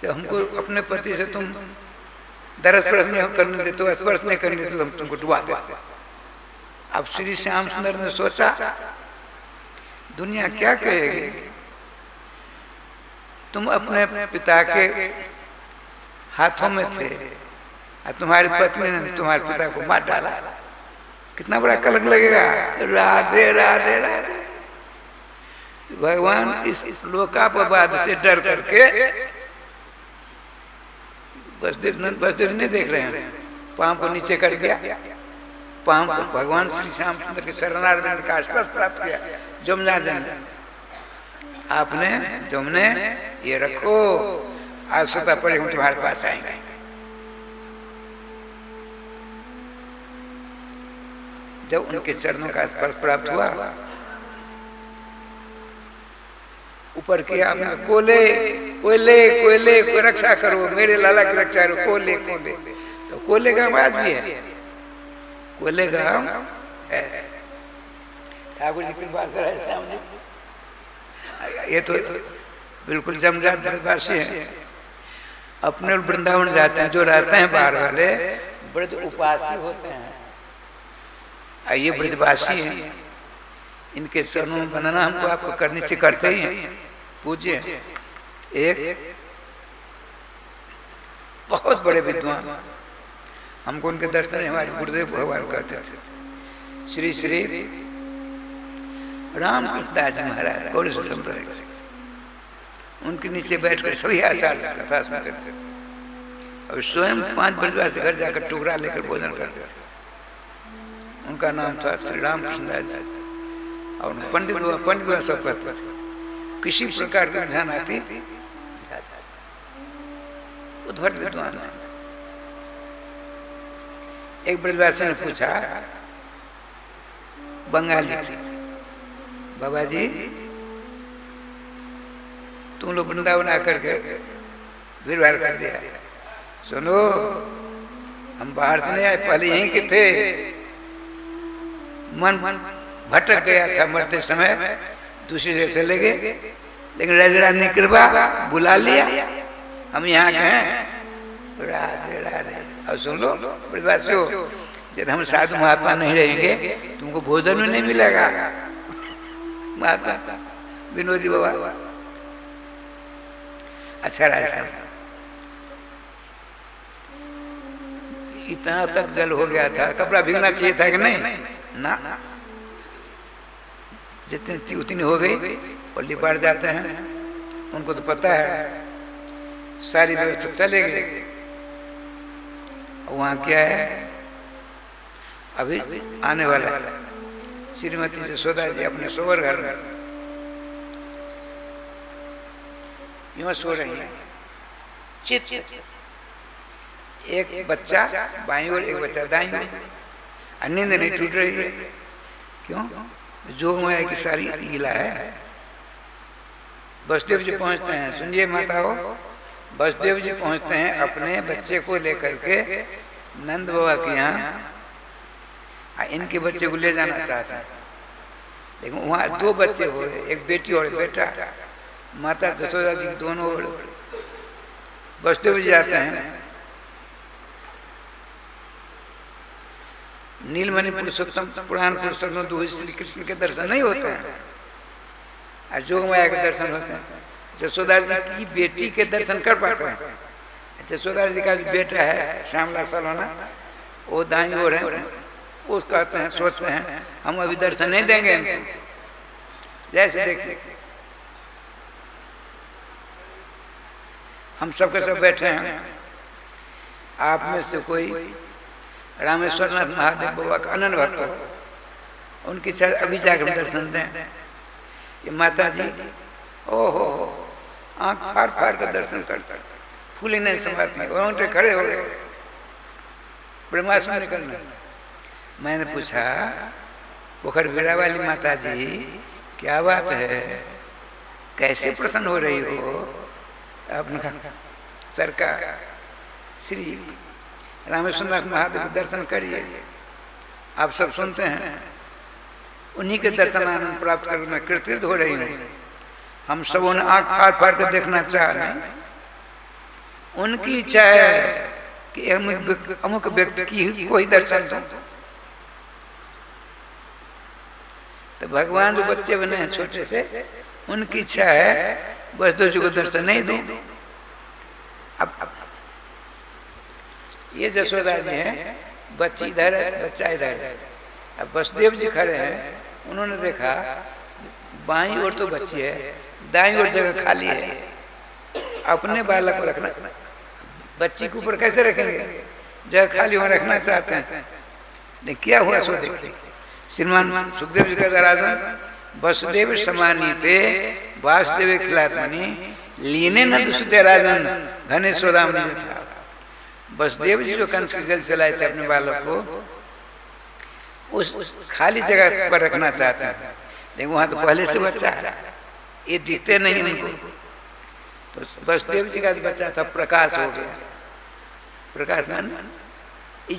तो हमको अपने पति से तुम दरस स्पर्श नहीं करने देते हो, स्पर्श नहीं करने देते, तो हम तुमको डुबा देते। अब श्री श्याम सुंदर ने सोचा दुनिया क्या कहेगी, तुम अपने पिता के हाथों में थे और तुम्हारी पत्नी ने तुम्हारे पिता को मार डाला, कितना बड़ा कलंक लगेगा। राधे राधे राधे। भगवान इस लोकापवाद से डर करके बसदेव नहीं देख रहे हैं, पांव को नीचे कर दिया, पांव को भगवान श्री श्याम सुंदर के शरणार्थ का स्पर्श प्राप्त किया। जमुना जन आपने जमुने ये रखो, आवश्यकता पड़े हम तुम्हारे पास आएंगे। जब उनके चरणों का स्पर्श प्राप्त हुआ, ऊपर किया आपने, कोले कोयले कोयले को रक्षा करो, मेरे लाला की रक्षा करो, कोले कोले। तो कोले का आवाज भी है, कोले का है। ठाकुर जी की बात है, ये तो बिल्कुल जमजात ब्रजवासी है। अपने वृंदावन जाते हैं, जो रहते हैं बाहर वाले ब्रज उपासी होते हैं, ये ब्रजवासी हैं। इनके चरणों में वंदना हमको आपको करनी चाहिए, करते ही हैं, पूज्य। एक बहुत बड़े विद्वान, हमको उनके दर्शन हमारे गुरुदेव भगवान करते थे, श्री श्री रामकृष्ण दास महाराज गौरी संप्रदाय के। उनके नीचे बैठकर सभी आचार कथा सुनते थे, और स्वयं 5 ब्रजवासी घर जाकर टुकड़ा लेकर भोजन करते थे। उनका नाम था श्री रामकृष्ण दास जी, और पंडित सब कहते थे, किसी प्रकार की ध्यान आती उद्भट विद्वान थे। एक ब्रजवासी ने पूछा, बंगाली थी, बाबा जी तुम लोग वृंदावन आकर के भीड़ भाड़ कर दिया, सुनो हम बाहर से नहीं आए, पहले यहीं के थे, मन भटक गया था, मरते समय दूसरी जगह चले गए, लेकिन राजा ने कृपा बुला लिया, हम यहाँ के हैं। राधे राधे। और सुन लो ब्रजवासियों, जब हम साधु महात्मा नहीं रहेंगे तुमको भोजन भी नहीं मिलेगा। महात्मा विनोदी बाबा अच्छा राजा, इतना तक जल हो गया था, कपड़ा भीगना चाहिए था कि नहीं ना, जितनी उतनी हो गई और लिपाट जाते हैं। उनको तो पता है सारी व्यवस्था चले गई। वहाँ क्या है, अभी आने वाला है। श्रीमती यशोदा जी अपने सोवर घर में यूं सो रही है, चित एक बच्चा बाईं ओर एक बच्चा दाईं ओर, नींद नहीं टूट रही है। क्यों? जोग माया की सारी लीला है। वसुदेव जी पहुंचते हैं, सुनिए माताओं, वसुदेव जी पहुंचते हैं अपने बच्चे को लेकर के नंद बाबा के यहाँ, इनके बच्चे को ले जाना चाहते हैं, लेकिन वहाँ दो बच्चे हो, एक बेटी और एक बेटा। माता यशोदा जी दोनों वसुदेव जी जाते हैं। नीलमणि पुरुषोत्तम पुराण पुरुषोत्तम दो श्री कृष्ण के दर्शन नहीं होते हैं, और जोग माया के दर्शन होते हैं। यशोदा जी की बेटी के दर्शन कर पाते हैं। यशोदा जी का जो बेटा है श्यामला सलोना, वो दाईं ओर है, वो कहते हैं, सोचते हैं हम अभी दर्शन नहीं देंगे इनको। जैसे देखिए हम सबके सब बैठे हैं, आप में से कोई रामेश्वरनाथ महादेव बाबा का अनन्य भक्त हो, उनकी इच्छा अभी जाकर दर्शन दें। ये माता जी ओहो आंख फाड़ फाड़ कर दर्शन करते, फूले नहीं समाती, और उनके खड़े हो गए, ब्रह्मास्त्र निकलने। मैंने पूछा, पोखर बेड़ा वाली माता जी क्या बात है, कैसे प्रसन्न हो रही हो? आपने कहा सरकार श्री रामेश्वरनाथ महादेव के दर्शन करिए, आप सब सुनते हैं, उन्हीं के दर्शन आनंद प्राप्त कर मैं कृतकृत हो रही हूँ। हम सब उन्हें आँख फाड़ फाड़ कर देखना चाह रहे हैं। उनकी इच्छा है कि अमुक व्यक्ति की कोई दर्शन दो, तो भगवान जो बच्चे बने हैं छोटे से, उनकी इच्छा है वसुदेव जी को दर्शन नहीं दो। अब ये यशोदा जी हैं, बच्ची इधर है, बच्चा इधर है। अब वसुदेव जी खड़े हैं, उन्होंने देखा बाईं ओर तो बच्ची है, दाईं ओर जगह खाली है, अपने बालक को रखना, बच्ची के ऊपर कैसे रखेंगे? जगह खाली वहां रखना चाहते हैं। लेकिन क्या हुआ सो देखिए। श्रीमान सुखदेव जी का राजन वसुदेव समानीते वासुदेव खिलातानी लीने नंद सुते राजन घने सोदाम था। वसुदेव जी जो कंस के जल से लाए थे अपने बालक को, उस खाली जगह पर रखना चाहते हैं, लेकिन वहां तो पहले से बच्चा है, ये दिखते नहीं उनको। तो वसुदेव जी का बच्चा था, प्रकाश हो गया। प्रकाश मान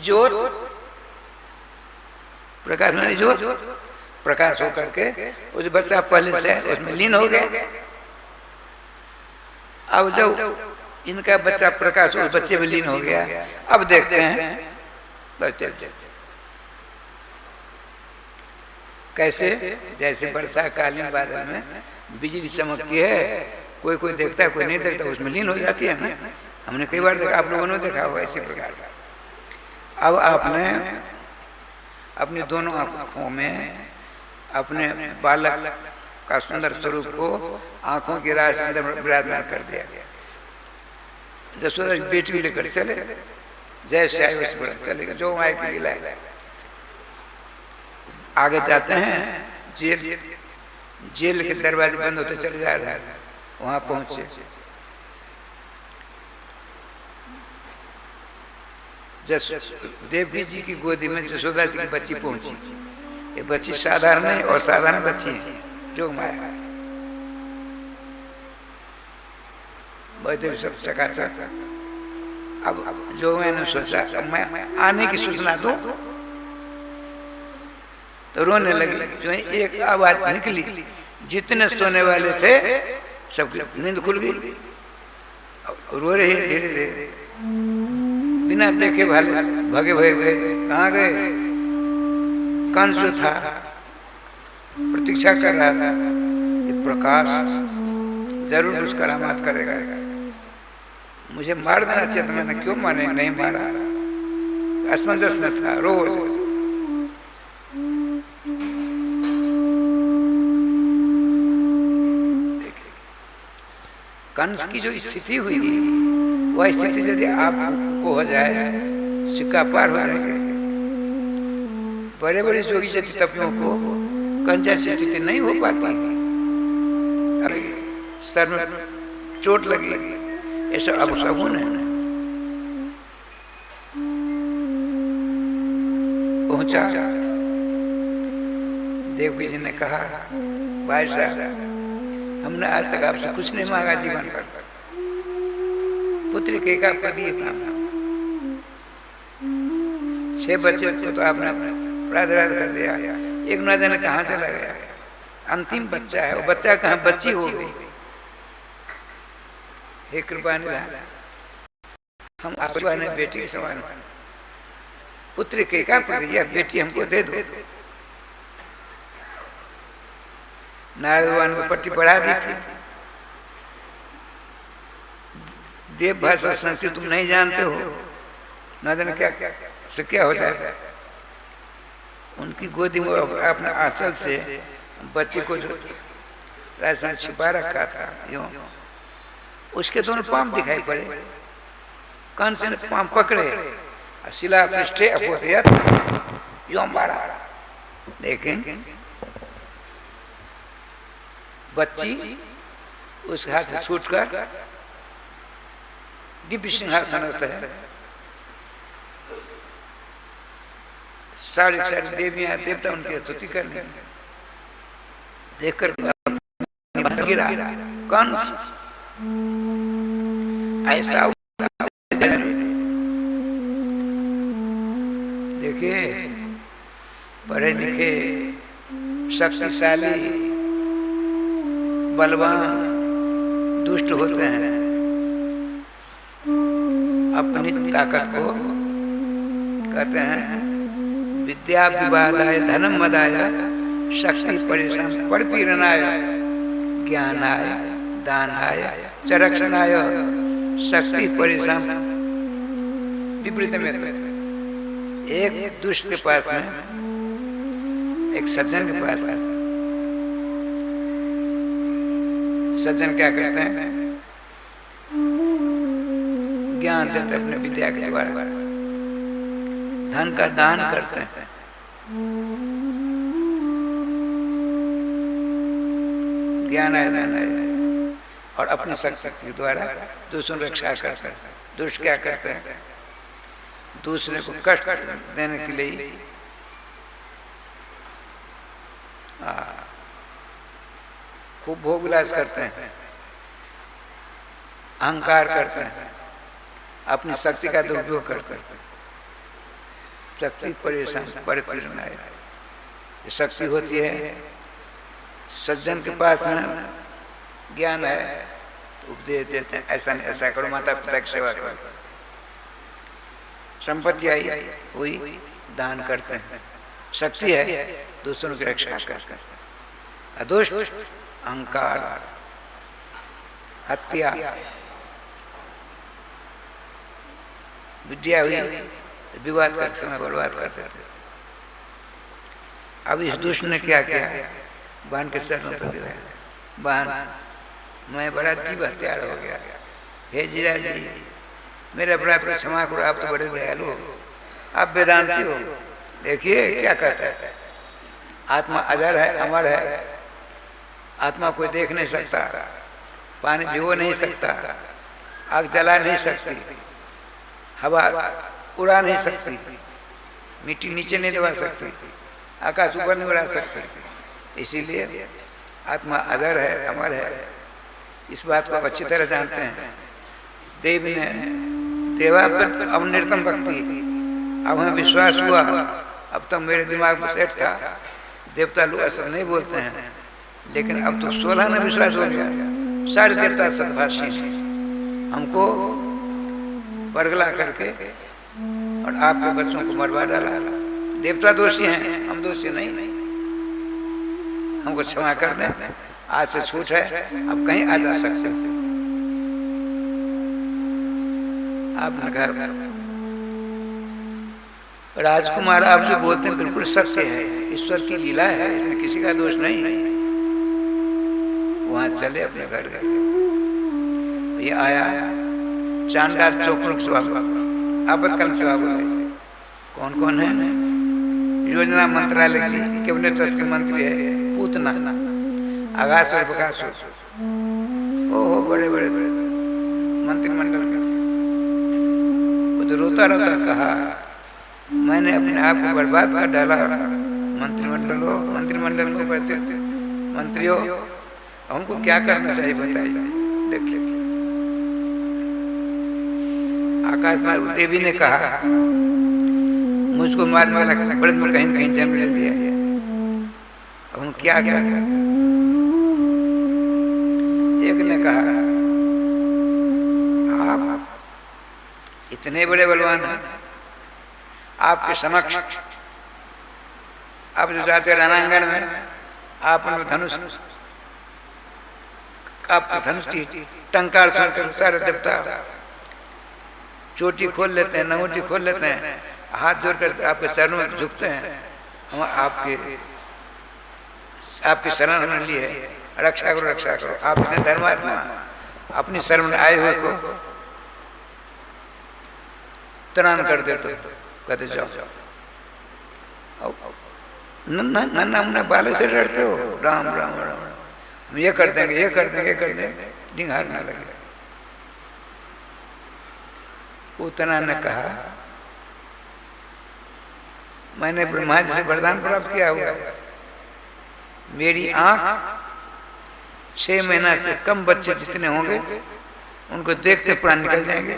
जोत, प्रकाश मान जोत, प्रकाश हो करके उस बच्चा पहले से उसमें लीन हो गया। अब जब इनका बच्चा प्रकाश उस बच्चे में लीन हो गया, अब देखते हैं बच्चे कैसे, जैसे वर्षाकालीन बादल में बिजली चमकती है, कोई कोई देखता है कोई नहीं देखता, उसमें लीन हो जाती है ना। हमने कई बार देखा, आप लोगों ने देखा होगा इसी प्रकार। अब आपने अपनी दोनों आंखों में अपने बालक का सुंदर स्वरूप को आंखों की राह से अंदर विराजमान कर दिया। यशोदा बेटी लेकर चले, जैसे आए वैसे पर चलेगा, जो माया की लीला है। आगे जाते हैं, जेल के दरवाजे बंद होते चले जा रहे हैं, वहां पहुंचे। देवकी जी की गोदी में यशोदा जी की बच्ची पहुंची। ये बच्ची साधारण नहीं और साधारण बच्ची है, जोग माया। बड़े सब चकाचक। अब जो मैंने सोचा मैं आने की सूचना दूं, तो रोने लगी। जो एक आवाज निकली, जितने सोने वाले थे सबकी नींद खुल गई, रो रही धीरे धीरे, बिना देखे भाले भगे भगे गए। कहाँ गए? कंस जो था प्रतीक्षा कर रहा था, ये प्रकाश जरूर कुछ करामात करेगा, मुझे मार देना चाहिए था, मैंने क्यों माने नहीं मारा। असमंजस में था, रो। कंस की जो स्थिति हुई, वह स्थिति यदि आपको हो जाए, सिक्का पार हो जाएंगे। बड़े बड़े जोगी जति तपियों को कंचा से स्थिति नहीं हो पाती। अभी सर में चोट लगी, ऐसा अब शगुन है। पहुंचा, देवकी जी ने कहा, भाई साहब हमने आज तक आपसे कुछ नहीं मांगा जीवन पर, पुत्री के का पर दिए था, 6 बच्चे को तो आपने प्रातराध कर दिया, एक न जाने कहाँ चला गया, अंतिम बच्चा है, वो बच्चा कहाँ बच्ची हो गई। हे कृपा निधान, हम आपके ने बेटी के समान, पुत्री के का पर दिया, बेटी हमको दे दो। नारद भगवान को पट्टी बढ़ा दी थी। देव भाषा संस्कृत तुम नहीं जानते हो, न जाने क्या उससे क्या हो जाएगा। उनकी गोदी में अपने आंचल से बच्चे को जो राजस्थान छिपा रखा था, यूं उसके दोनों पांव दिखाई पड़े, कान से पांव पकड़े, शिला पृष्ठे अपोतयत यूं बाड़ा, लेकिन बच्ची उस हाथ से छूटकर दिव्य सिंहासनस्थ है। सारी सारी देवियां देवता उनकी स्तुति करने, देखकर गिरा, कौन ऐसा देखिए, पढ़े लिखे शक्तिशाली बलवान दुष्ट होते हैं, अपनी ताकत को कहते हैं विद्या विवादाय धनम मदाय शक्ति परिश्रम परिपीडनाय ज्ञानाय दानाय चरक्षणाय शक्ति परिश्रम विपरीत में। एक दुष्ट के पास में, एक सज्जन के पास में, सज्जन क्या करते हैं, ज्ञान देते अपने विद्या के द्वारा, धन का दान करते हैं, ज्ञान आय दान आय, और अपनी शक्ति के द्वारा दूसरों की रक्षा करते हैं। दुष्ट क्या करते हैं, दूसरे को कष्ट देने के लिए खूब भोग विलास करते हैं, अहंकार करते हैं, अपनी शक्ति का दुरुपयोग करते हैं। शक्ति परेशान परिपीड़न है, शक्ति होती है। सज्जन के पास में ज्ञान है तो उपदेश देते हैं, ऐसा नहीं ऐसा करो, माता पिता की सेवा करो। संपत्ति आई हुई दान करते हैं, शक्ति है दूसरों की रक्षा करते हैं। अदुष्ट अहंकार, हत्या, विद्या हुई विवाद का समय बर्बाद कर देते। अब इस दुष्ट ने क्या किया, बाण के सर में पकड़ लिया। बाण, मैं बड़ा जीव हत्यार हो गया, हे जीरा जी मेरे अपराध को क्षमा करो, आप तो बड़े दयालु हो, आप वेदांती हो। देखिए क्या कहता है, आत्मा अजर है, अमर है, आत्मा कोई देख नहीं सकता, पानी भिगो नहीं सकता, आग जला नहीं सकती, हवा उड़ा नहीं सकती, मिट्टी नीचे नहीं दबा सकती, आकाश ऊपर नहीं उड़ा सकती। इसीलिए आत्मा अजर है, अमर है, इस बात को आप अच्छी तरह जानते हैं। देव ने देवा पर अब निर्तम भक्ति, अब हमें विश्वास हुआ, अब तक मेरे दिमाग में सेट था, देवता लोग ऐसा नहीं बोलते हैं, लेकिन अब तो 16 में विश्वास हो गया। सारे देवता सद्भाषी हमको बरगला करके और आपके बच्चों को मरवा डाला। देवता दोषी हैं, हम दोषी नहीं, हमको क्षमा कर दें, आज से छूट है, अब कहीं आ जा सकते। आपने कहा राजकुमार आप जो बोलते हैं बिल्कुल सत्य है, ईश्वर की लीला है, इसमें किसी का दोष नहीं। वहां चले अपने घर गए, ये आया चांडाल चौकड़ों की सभा, आपत्कालीन सभा बुलाई। कौन कौन है, योजना मंत्रालय की कैबिनेट के मंत्री है पूतना, आकाश और प्रकाश, ओहो बड़े बड़े मंत्रिमंडल के। वो तो रोता रोता कहा मैंने अपने आप को बर्बाद कर डाला, मंत्रिमंडल में बैठे थे मंत्रियों, हमको क्या करना चाहिए बताइए। देखिए आकाश मार्ग देवी ने कहा मुझको मारने वाला ब्रज में कहीं कहीं जन्म ले लिया है, अब हम क्या क्या। एक ने कहा आप इतने बड़े बलवान हैं, आपके समक्ष आप जो जाते रणांगण में आप धनुष, आपके धनुष की टंकार सुनकर सारे देवता चोटी खोल लेते हैं, नमोटी खोल लेते हैं, हाथ जोड़कर आपके चरणों में झुकते हैं। हम आपके शरण में लिए रक्षा करो रक्षा करो। आप इतने धर्मात्मा अपनी शरण में आए हुए को त्राण कर दे, तो कहते जाओ नन्ना मुन्ना बाले से डरते हो, राम राम राम हम ये कर देंगे ये कर देंगे ये कर देंगे, डिंगार ना लगे। पूतना ने कहा मैंने ब्रह्मा जी से वरदान प्राप्त किया हुआ है, मेरी आंख 6 महीना से कम बच्चे जितने होंगे उनको देखते प्राण निकल जाएंगे।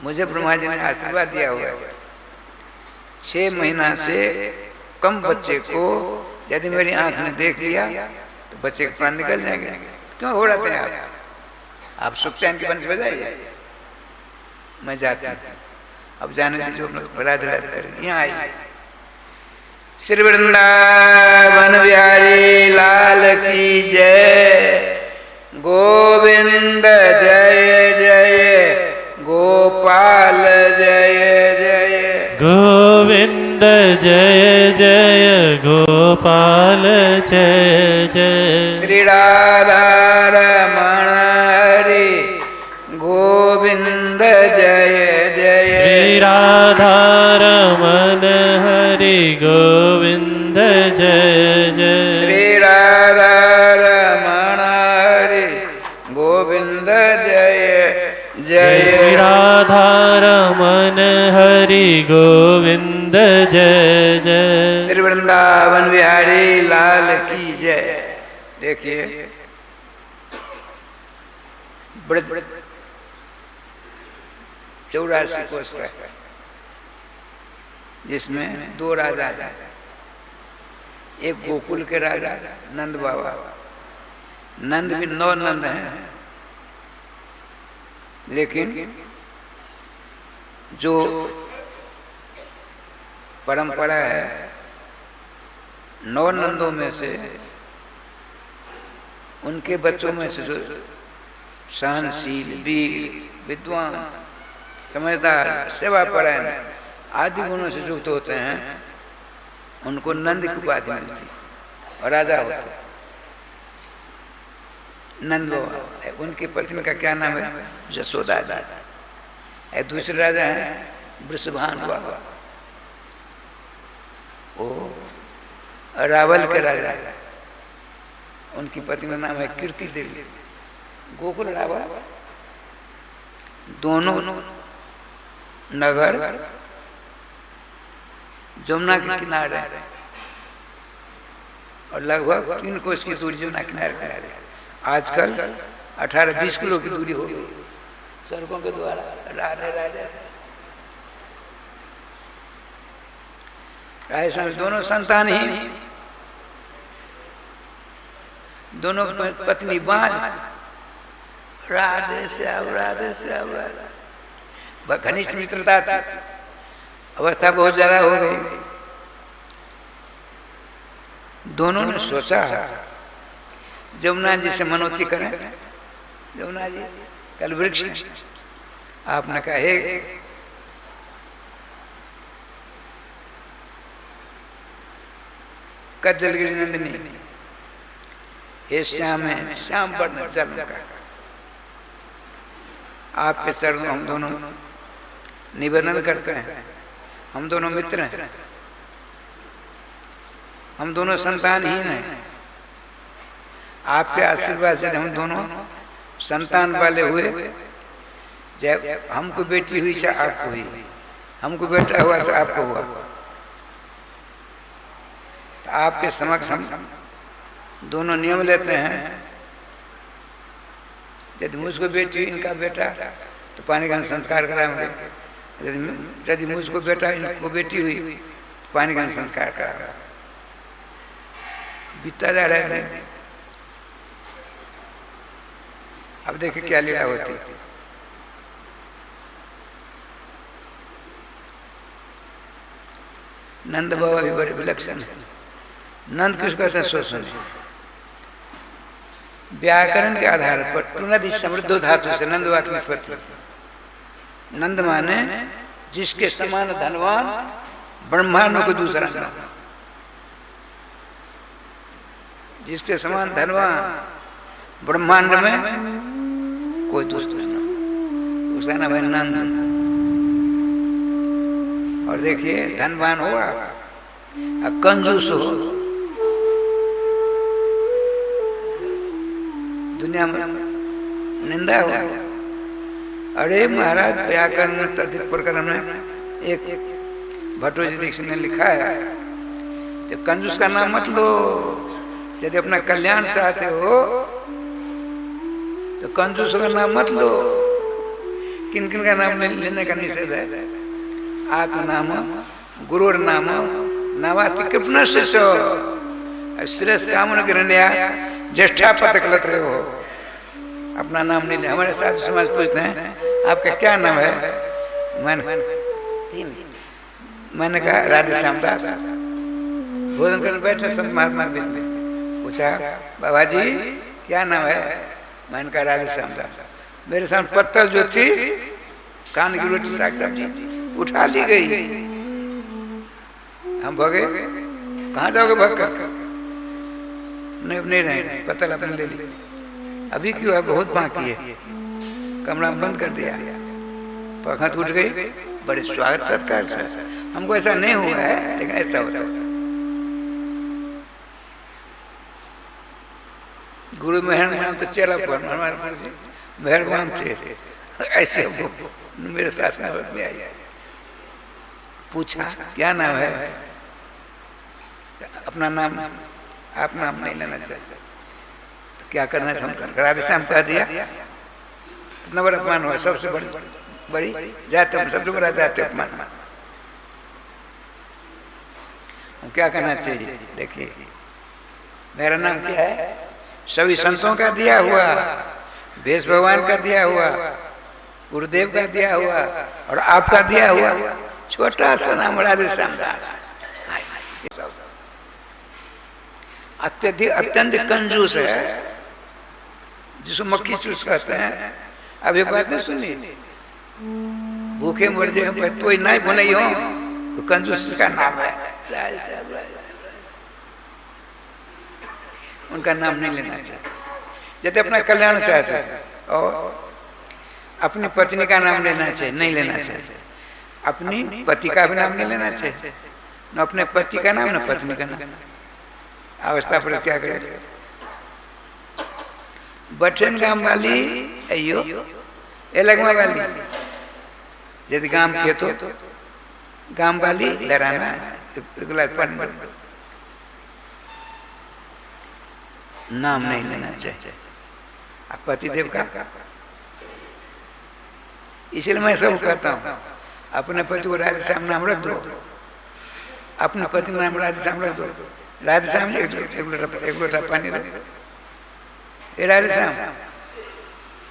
मुझे ब्रह्मा जी ने आशीर्वाद दिया हुआ है, 6 महीना से कम बच्चे को यदि मेरी आंख ने देख लिया तो बच्चे के प्राण निकल जाएंगे। क्यों घबराते हैं आप सुखचैन के वंश बजाइए। मैं जाता हूँ, अब जाने दीजिए, राधे राधे करें। यहाँ आई श्री वृंदावन बिहारी लाल की जय, गोविंद जय जय गोपाल जय जय, गोविंद जय जय गोपाल जय जय, श्री राधा रमण हरि गोविंद जय जय, श्री राधा रमण हरि गोविंद जय जय, श्री राधा रमण हरि गोविंद जय जय, श्री राधा रमण हरि गोविंद जय जय, श्री वृंदावन बिहारी लाल की जय। देखिए ब्रज 84 कोष का, जिसमें 2 राजा हैं, एक गोकुल के राजा नंद बाबा, नंद भी 9 नंद हैं, लेकिन जो परंपरा है 9 नंदों में से उनके बच्चों में से जो सहनशील, वीर, विद्वान, समझदार, सेवापरायण आदि गुणों से युक्त होते हैं उनको नंद की उपाधि मिलती और राजा होते। नंद बाबा, उनकी पत्नी का क्या नाम है? यशोदा जी। दूसरे राजा हैं वृषभान बाबा, वो रावल के राजा, उनकी पत्नी का नाम है कीर्ति देवी। गोकुल रावल दोनों नगर जमुना के किनारे और लगभग 3 कोस की दूरी जमुना किनारे किनारे। आजकल 18-20 किलो की दूरी हो गई सड़कों के द्वारा। राधे राधे। राधे दोनों संतान ही, दोनों पत्नी बांझ, राधे श्याम राधे श्याम राधे। घनिष्ठ मित्रता थी, अवस्था बहुत ज्यादा हो गई। दोनों ने सोचा जमुना जी से मनोती करें। जमुना जी कल वृक्ष, आपने कहा हे कजलगिरी नंदिनी, हे श्याम है, श्याम वर्ण चरण का, आपके चरणों हम दोनों निवेदन करते हैं, हम दोनों मित्र हैं, हम दोनों संतानहीन हैं। आपके आशीर्वाद से हम दोनों संतान वाले हुए। जब हमको बेटी हुई चाहे आपको हुई, हमको बेटा हुआ चाहे आपको हुआ, तो आपके समक्ष हम दोनों नियम लेते हैं। यदि मुझको बेटी इनका बेटा तो पानी का संस्कार कराएंगे, यदि मुझको बेटा इनको बेटी हुई तो पानी का संस्कार कराएंगे। बीतता जा रहा है। अब देखिए क्या लीला होती है। नंद बाबा भी बड़े विलक्षण है। नंद किसको कहते हैं? सो सुनिए। व्याकरण के आधार पर टुनदि समृद्धो धातु से नंद वाक्य निष्पत्ति। नंद माने जिसके समान धनवान ब्रह्मांड को दूसरा नाम, जिसके समान धनवान ब्रह्मांड में कोई दूसरा नाम, उसका नाम है नंद। और देखिए धनवान हुआ और कंजूस हो, दुनिया में निंदा हुआ। अरे महाराज व्याकरण तद्धित प्रकरण में एक भट्टोजी दीक्षित ने लिखा है, तो कंजूस का नाम मत लो। यदि अपना कल्याण चाहते हो तो कंजूस का नाम मत लो। किन किन का नाम लेने का निषेध है? आत्म नाम गुरुर नाम नवाति कृपण शिष्य श्रेष्ठ कामन गिरण्या ज्येष्ठा पत कलत रहे हो। अपना नाम नहीं ले। हमारे साथ समाज पूछते हैं आपका क्या नाम है? मैंने कहा राधे श्याम दास। भोजन करने बैठे संत महात्मा बीच में पूछा बाबा जी क्या नाम है? मैंने कहा राधे श्याम दास। मेरे सामने पत्तल जो थी कान की रोटी साग सब्जी उठा ली गई। हम भगे, कहाँ जाओगे भग कर? नहीं पत्तल अपने ले ली। अभी क्यों है? बहुत बाकी है। कमरा बंद कर दिया, पंखा टूट गई। बड़े स्वागत सत्कार से। हमको ऐसा नहीं हुआ है, लेकिन ऐसा होता है। गुरु मेहरबान तो चेला पर हमारे मेहरबान थे। ऐसे मेरे पास में आई, पूछा क्या नाम है? अपना नाम, आप नाम नहीं लेना चाहते तो क्या करना चाहते? राधे श्याम कह दिया। इतना बड़ा अपमान हुआ। सबसे बड़ी जाते, सबसे बड़ा जाते अपमान। क्या करना चाहिए? देखिए मेरा नाम क्या है? सभी संतों का दिया हुआ, वेश भगवान का दिया हुआ, गुरुदेव का दिया हुआ और आपका दिया हुआ छोटा सा नाम राधे श्याम दास। अत्यंत कंजूस है, जिसको मक्खी चूस कहते हैं। अब ये बातें सुनिए, भूखे मर जाए तो ही नहीं भुनाई हो तो कंजूस का नाम है राधे श्याम। उनका नाम नहीं लेना चाहिए। यदि अपना कल्याण चाहते हैं और अपनी पत्नी का नाम लेना चाहिए, नहीं लेना चाहिए। अपनी पति का भी नाम नहीं लेना चाहिए, न अपने पति का नाम न पत्नी का नाम। अवस्था पर क्या करे? बठन गांव वाली अयो एलगमा वाली, यदि गांव के तो गांव वाली डराना नाम नहीं लेना चाहिए। पतिदेव का, इसलिए मैं सब कहता हूँ अपने पति को राधे श्याम नाम रख दो, अपने पति का नाम राधे श्याम रख दो। राधे श्याम एक लोटा पानी दो। राधे श्याम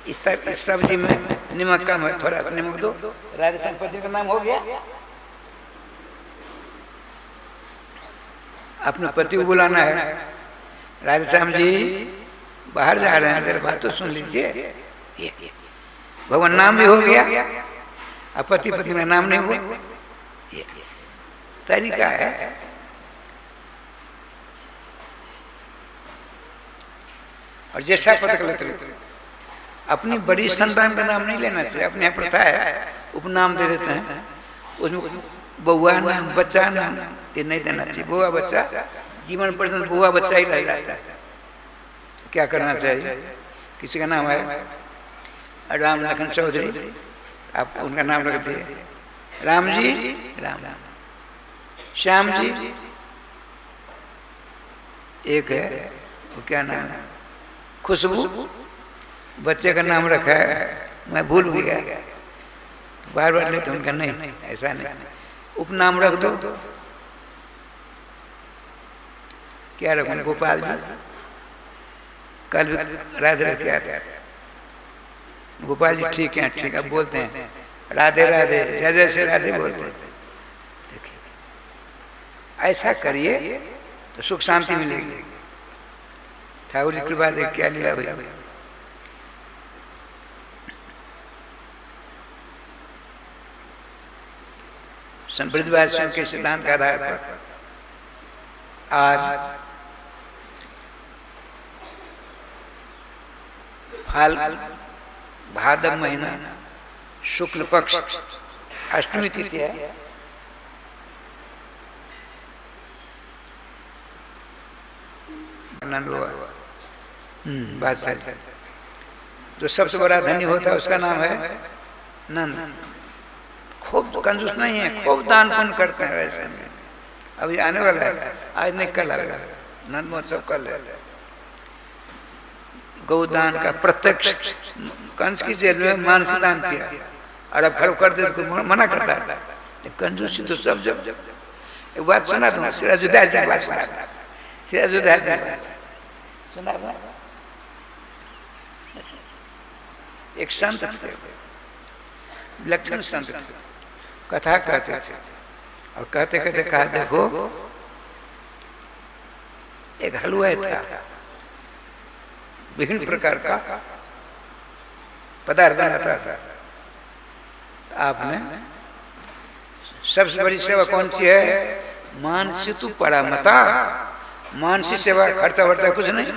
इस सब्जी में नमक कम है, थोड़ा नमक दो। राधे श्याम पति का नाम हो गया। अपने पति को बुलाना है, राधे श्याम जी बाहर जा रहे हैं, जरा बात तो सुन लीजिए। भगवान नाम भी हो गया, अब पति पत्नी का नाम नहीं हुआ। ये तरीका है। और ज्येष्ठा पद अपनी बड़ी संतान का नाम नहीं लेना चाहिए। अपने यहाँ प्रथा है, उपनाम दे देते हैं, उसमें बउआ नाम, बच्चा नाम ये नहीं देना चाहिए। बुआ बच्चा जीवन पर्यंत बुआ बच्चा ही रह जाता है। क्या करना चाहिए? किसी का नाम है राम लखन चौधरी, आप उनका नाम रख दिए राम जी, राम राम। श्याम जी एक है, वो क्या नाम है, खुशबू, बच्चे का नाम रखा है, मैं भूल भी गया, बार बार नहीं तो उनका नहीं, ऐसा नहीं, उपनाम रख दो। क्या रखूं? गोपाल जी, कल भी राधे रखे आते, गोपाल जी ठीक है, ठीक है, बोलते हैं राधे राधे, जय जय से राधे बोलते हैं। देखिए ऐसा करिए तो सुख शांति मिलेगी। ठाकुर जी कृपा देख क्या लीला हुई। संप्रदायवासियों के सिद्धांत के आधार पर आज फाल भाद्र महीना शुक्ल पक्ष अष्टमी तिथि है। बात सही। जो सबसे बड़ा धनी होता है उसका नाम है नंद। खूब कंजूस नहीं है, खूब दान पुण्य करते हैं। ऐसे में अभी आने वाला है, आज नहीं कल आएगा नंद महोत्सव, कल है। गौदान का प्रत्यक्ष कंस की जेल में मानसिक दान किया और अब फर्क कर दे तो मना करता है। कंजूसी तो सब जब एक बात सुना दूंगा, सिराजुद्दौला जी की बात सुना, सिराजुद्दौला जी की बात सुना दूंगा। एक संत थे, विलक्षण संत थे, कथा कहते थे और कहते कहते कहा देखो एक हलवा था, विभिन्न प्रकार का पदार्थ बनाता था। तो आपने सबसे बड़ी सेवा कौन सी है? मानसी तू पड़ा मता, मानसी सेवा खर्चा वर्चा कुछ नहीं,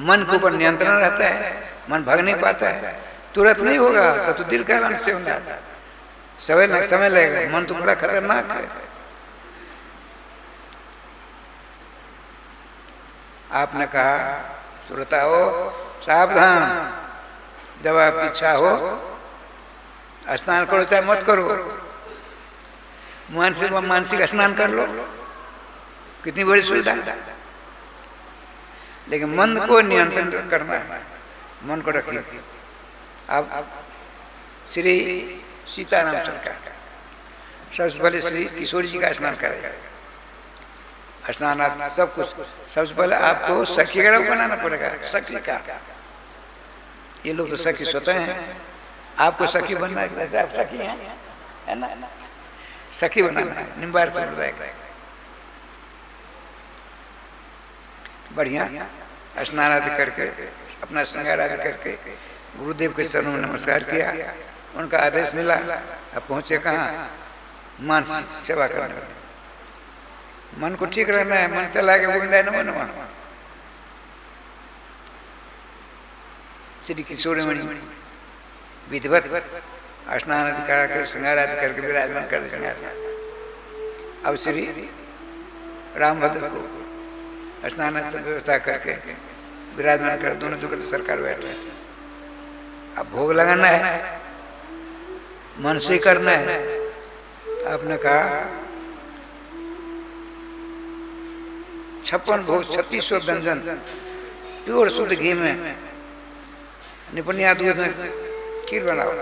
मन के ऊपर नियंत्रण रहता है, मन भाग नहीं पाता है, तुरंत नहीं होगा तो दीर्घ काल से होना, समय लगेगा, मन तो बड़ा खतरनाक है। आपने कहा श्रोताओ सावधान, जब आप इच्छा हो स्नान करो चाहे मत करो, मानसिक स्नान कर लो, कितनी बड़ी सुविधा। लेकिन मन को नियंत्रण करना है, मन को रखिए। अब श्री सीताराम सरकार सबसे पहले श्री किशोरी जी का स्नान करेगा, स्नान सब कुछ। सबसे पहले आपको सखी का बनाना पड़ेगा, सखी का। ये लोग तो सखी सोते हैं, आपको सखी बनना है, जैसे आप सखी हैं, है ना, सखी बनाना है। निम्बार संप्रदाय का बढ़िया स्नान आदि करके अपना श्रृंगार आदि करके गुरुदेव के चरणों में नमस्कार किया, उनका आदेश मिला। अब पहुंचे कहाँ? मानसिक सेवा करने। मन को ठीक रहना है, मन चला के गोविंदाय नमो नमः। श्री किशोरीमणि विधिवत स्नान आदि कराकर श्रृंगार आदि करके विराजमान कर दे। अब श्री रामभद्र को स्नान आदि व्यवस्था करके विराजमान कर, दोनों जुगत सरकार बैठ रहे। अब भोग लगाना है, मन से करना है। आपने कहा 56 भोग 3600 व्यंजन प्योर शुद्ध घी में, निपनिया दूध में खीर बनाओ,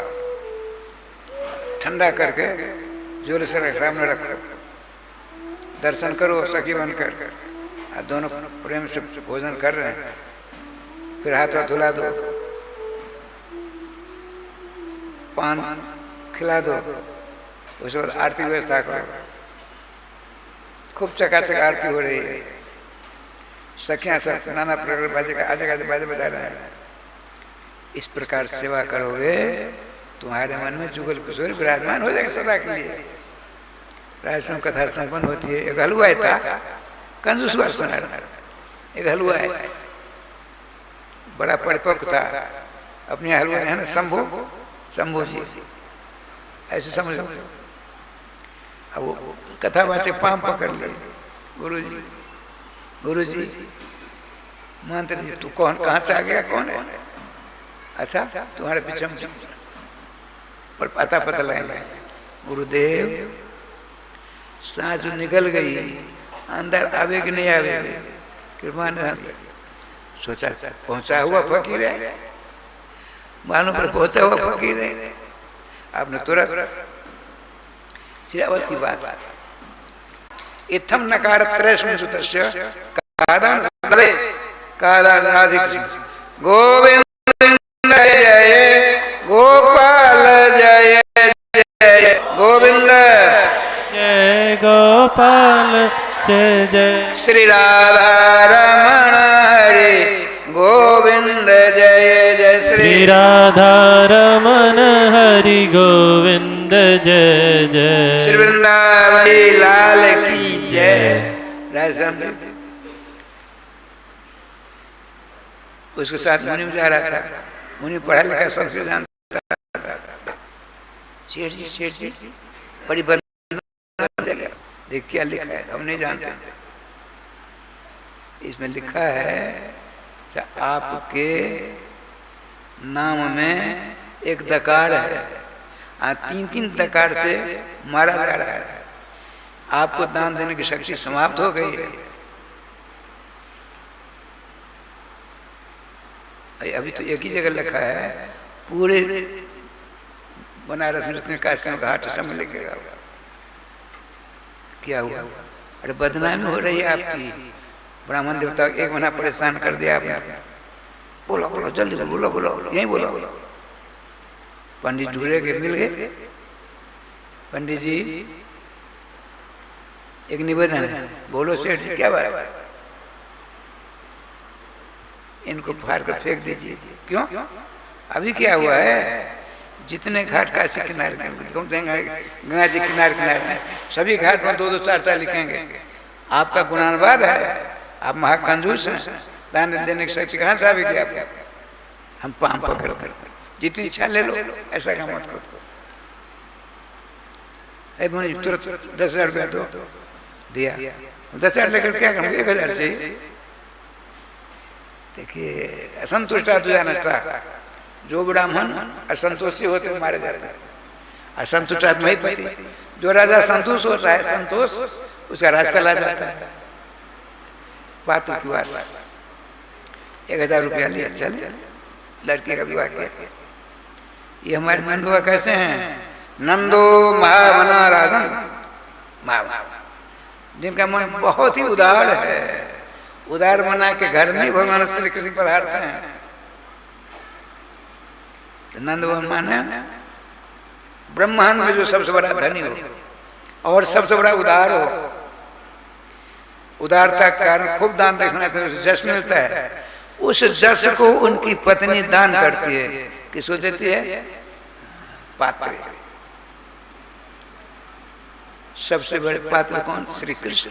ठंडा करके जोर से सामने रखो, दर्शन करो सखी बनकर। दोनों प्रेम से भोजन कर रहे हैं, फिर हाथ हाथ धुला दो, पान खिला दो, उसके बाद आरती व्यवस्था करो। खूब चकाचक आरती हो रही है, सखियां सब नाना प्रकार बाजे का आजे बाजे बजा रहे हैं। इस प्रकार सेवा करोगे तुम्हारे मन में जुगल किशोर विराजमान हो जाएगा सदा के लिए। राजस्व कथा संपन्न होती है। एक हलवा था, कंजूस बात सुना रहा, एक हलवा है, बड़ा परिपक्व था। अपने हलवा है ना शंभू जी, ऐसे समझ अब वो कथा वाचे पाम पकड़ लिए, गुरु जी मानते जी तू कौन, कहाँ से आ गया, कौन है? अच्छा तुम्हारे पीछे हम पर पता लगाएंगे। गुरुदेव सांस जो निकल गई अंदर आवे कि नहीं आवे, कृपा ने सोचा पहुंचा हुआ फकीर है, मानो पर पहुंचा हुआ फकीर है। आपने तुरंत श्रीरावत की बात, इत्थम नकार त्रयस्मिन् सुतस्य कादान सदे कादानाधिक गोविंद जय गोपाल जय जय गोविंद जय गोपाल जय जय श्री राधा रमण हरे गोविंद जय जय श्री राधा रमण हरि गोविंद जय जय श्री वृंदावन लाल की जय। राजस्थान उसके साथ मुनि जा रहा था, मुनि पढ़ा लिखा सबसे जानता था। सेठ जी बड़ी बंद, देख क्या लिखा है, हम नहीं जानते। इसमें लिखा है कि आपके नाम में एक दकार है, 3 दकार से मारा जा रहा है, आपको दान देने की शक्ति समाप्त हो गई है। अभी तो एक ही जगह लिखा है, पूरे बनारस में जितने काशी में घाट सब में लिखेगा। क्या हुआ? अरे बदनामी हो रही है आपकी, ब्राह्मण देवता एक महीना परेशान कर दिया आपने। बोलो बोलो जल्दी बोलो बोलो, यही बोलो। पंडित ढूंढे के मिल गए। पंडित जी एक निवेदन है, बोलो सेठ जी क्या बात है? इनको फाड़ कर फेंक दीजिए। क्यों? अभी क्या हुआ है, जितने घाट काशी किनारे गंगा जी किनारे सभी घाट में 2-2 4-4 लिखेंगे। आपका गुणानुवाद है, आप महाकंजूस हैं, दान देने की शक्ति कहाँ से आएगी आपको? हम पाम पकड़ कर जितनी इच्छा ले लो, ऐसा काम मत करो। तुरंत 10,000 रुपया दो, दिया। 10,000 लेकर क्या करूँगा? 1,000 से देखिए असंतुष्ट दूजा नष्टा। जो ब्राह्मण असंतोषी होते हैं मारे जाते हैं। असंतुष्ट आत्मा ही पति। जो राजा संतोष होता है, संतोष उसका राज चला जाता है। पात्र की बात, 1,000 रुपया लिया, चले लड़की का विवाह किया। ये हमारे नंदुआ कैसे हैं? नंदो महामना राजन, जिनका मन बहुत ही उदार है। उदार मना के घर में भगवान श्री कृष्ण पधारते हैं। नंद माने ब्रह्मांड में जो सबसे बड़ा धनी हो और सबसे बड़ा उदार हो, उदारता के कारण खूब दान दक्षिणा जश मिलता है। उस जश को उनकी पत्नी दान करती है। किसको देती है? पात्र। सबसे बड़े पात्र कौन? श्री कृष्ण।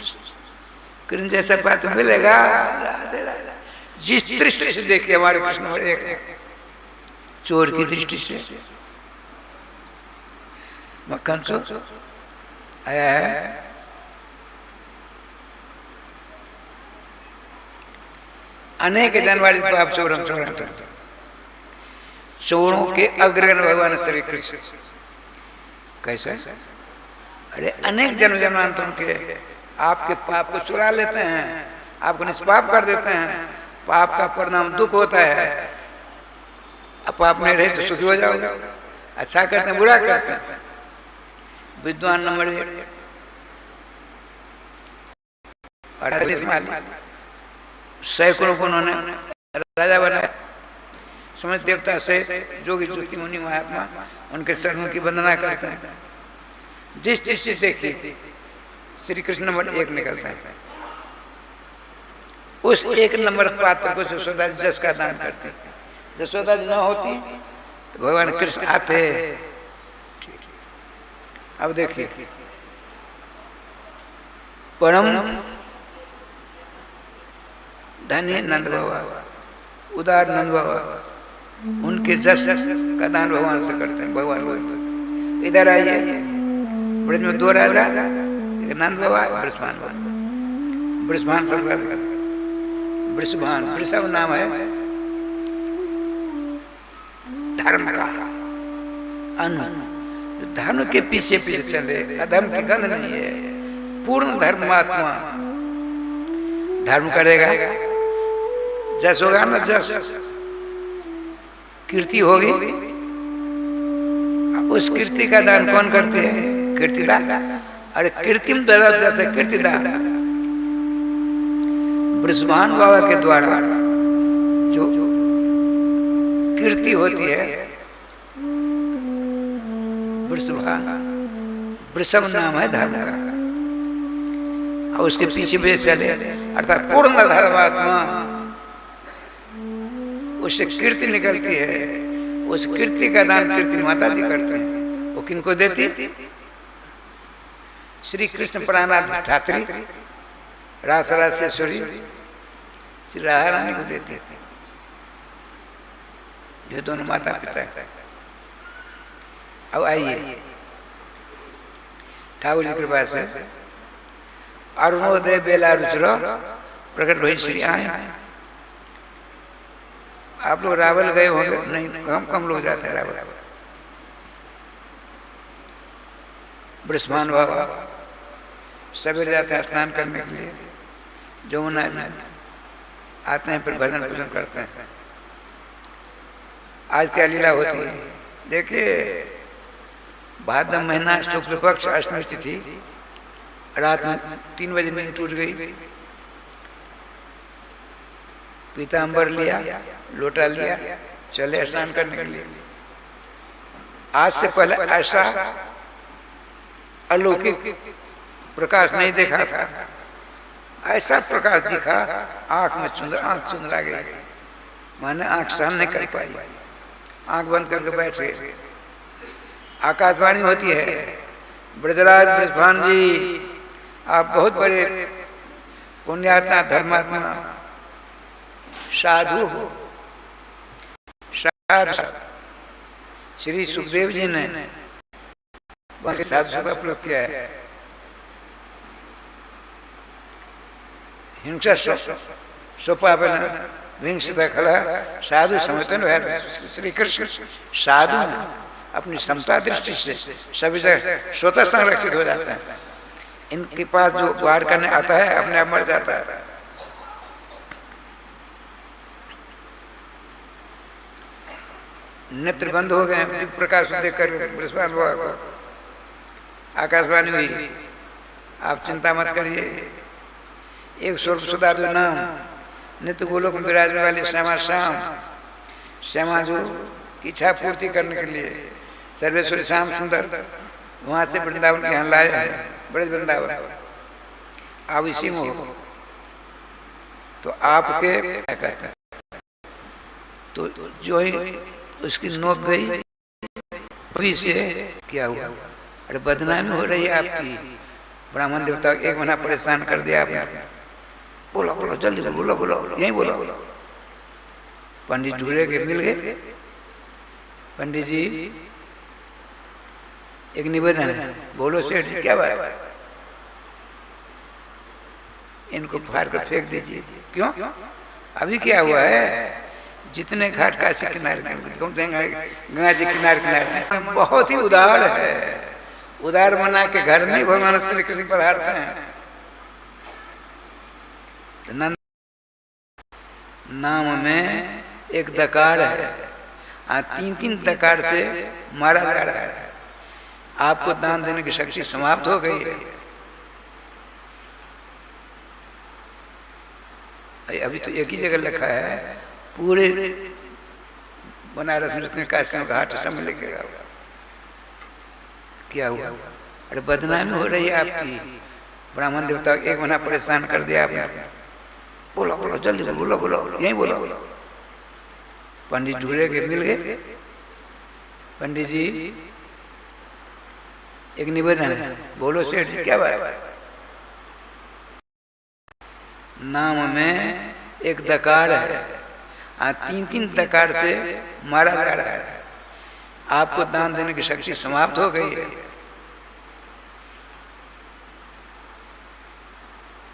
कृष्ण जैसा पात्र मिलेगा? जिस दृष्टि से देखिए हमारे कृष्ण बड़े एक चोर की दृष्टि से मक्खन चोर आया है। अनेक जनवारी पाप चोरों के अग्रगण भगवान श्री कृष्ण। कैसे? अरे अनेक जन्म जन्मांतरों के आपके पाप को चुरा लेते हैं, आपको निष्पाप कर देते हैं। पाप का परिणाम दुख होता है। अब पाप नहीं रहे तो सुखी हो जाओगे। अच्छा करते हैं, बुरा करते हैं। विद्वान नंबर 1 सैकड़ों को उन्होंने राजा बनाया। समझ देवता से जोगी ज्योति मुनि महात्मा उनके चरणों की वंदना करते हैं। जिस दृष्टि से देखिए श्री कृष्ण नंबर 1 निकलता है। उस 1 नंबर पात्र को यशोदा जी जस का दान करती। यशोदा जी न होती तो भगवान कृष्ण आते। अब देखिए परम धनी नंद बाबा, उदार नंद बाबा, उनके जस का दान भगवान से करते हैं। भगवान बोलते इधर आइए, ब्रज में दो राजा, एक नंद बाबा, वृषभान बाबा। वृषभान सब वृषभान, वृषभ नाम है धर्म का, अनु, धर्म के पीछे पीछे चले, अधर्म की गंध नहीं है, पूर्ण धर्मात्मा। धर्म करेगा, जस होगा ना, जस कीर्ति होगी, उस कीर्ति का दान कौन करते हैं? कीर्तिदान। अरे कृत्रिम दया जैसे कीर्तिदान वृषभान बाबा के द्वारा जो कीर्ति होती है, वृषभान, वृषभ नाम है धर्म का, और उसके पीछे भी चले, अर्थात पूर्ण धर्मात्मा, उससे कीर्ति निकलती है। उस कीर्ति का दान कीर्ति माता जी करते हैं। वो किनको देती? श्री कृष्ण प्राणाध ठात्री, रासरासेश्वरी श्री राधा रानी को देते थे, जो दोनों माता पिता है। अब आइए ठाकुर जी की कृपा से अरुणोदय बेला रुचरो प्रकट भई श्री आए। आप लोग रावल गए होंगे? नहीं, कम लोग जाते हैं रावल। वृषभान बाबा सवेरे जाते हैं स्नान करने के लिए, जमुना में आते हैं, फिर भजन पूजन करते हैं। आज क्या लीला होती है देखिए। भाद्र महीना शुक्ल पक्ष अष्टमी तिथि, रात में 3 बजे नींद टूट गई, पीताम्बर लिया, लोटा लिया, चले स्नान करने के लिए। आज से पहले ऐसा अलौकिक प्रकाश नहीं देखा था। ऐसा प्रकाश दिखा, आंख में आंख चुंदरा गई, माने आंख सहन नहीं कर पाई, आंख बंद करके बैठ गए। आकाशवाणी होती है, ब्रजराज वृषभान जी आप बहुत बड़े पुण्यात्मा, धर्मात्मा, साधु हो। साधु श्री सुखदेव जी ने साधु शब्द प्रयोग किया है। हिंसा स्वपापन विंशता खला साधु समतन। श्री कृष्ण साधु अपनी समता दृष्टि से सभी स्वतः संरक्षित हो जाते हैं। इनके पास जो वार करने आता है अपने आप मर जाता है। नेत्र बंद हो गए, दिव्य प्रकाश देखकर वृषभान बाबा को आकाशवाणी हुई, आप चिंता मत करिए, एक स्वरूप सुधादु नाम नित्य गोलोक में विराजने वाले श्यामा श्याम, श्यामा जो की इच्छा पूर्ति करने के लिए सर्वेश्वरी श्याम सुंदर वहां से वृंदावन के यहाँ लाए हैं, ब्रज वृंदावन। आप इसी में हो तो आपके क्या कहता है, तो जो ही उसकी नोक गई, अभी से क्या हुआ? अरे बदनामी हो रही है आपकी। ब्राह्मण देवता एक महीना परेशान कर दिया आपने। बोलो बोलो जल्दी बोलो, बोलो यही बोलो। पंडित ढूंढे के मिल गए। पंडित जी एक निवेदन है, बोलो सेठ जी क्या बात है? इनको फाड़ कर फेंक दीजिए। क्यों? अभी क्या हुआ है? जितने घाट काशी किनारे गंगा जी किनारे बहुत ही उदार है। उदार बना के घर में भगवान श्री कृष्ण पधारते हैं। नाम में एक दकार है, 3-3 दकार से मारा जा रहा है। आपको दान देने की शक्ति समाप्त हो गई है। अभी तो एक ही जगह लिखा है, पूरे बनारस में जितने काशी में घाट सब लेके गया। क्या हुआ? अरे बदनामी हो रही है आपकी। ब्राह्मण देवता एक महीना परेशान कर दिया आपने। बोलो बोलो जल्दी बोलो, बोलो यही बोलो। पंडित ढूंढे के मिल गए। पंडित जी एक निवेदन है, बोलो सेठ जी क्या बात है? नाम में एक दकार है, 3-3 दकार से मारा जा रहा है। आपको दान देने की शक्ति समाप्त हो गई है।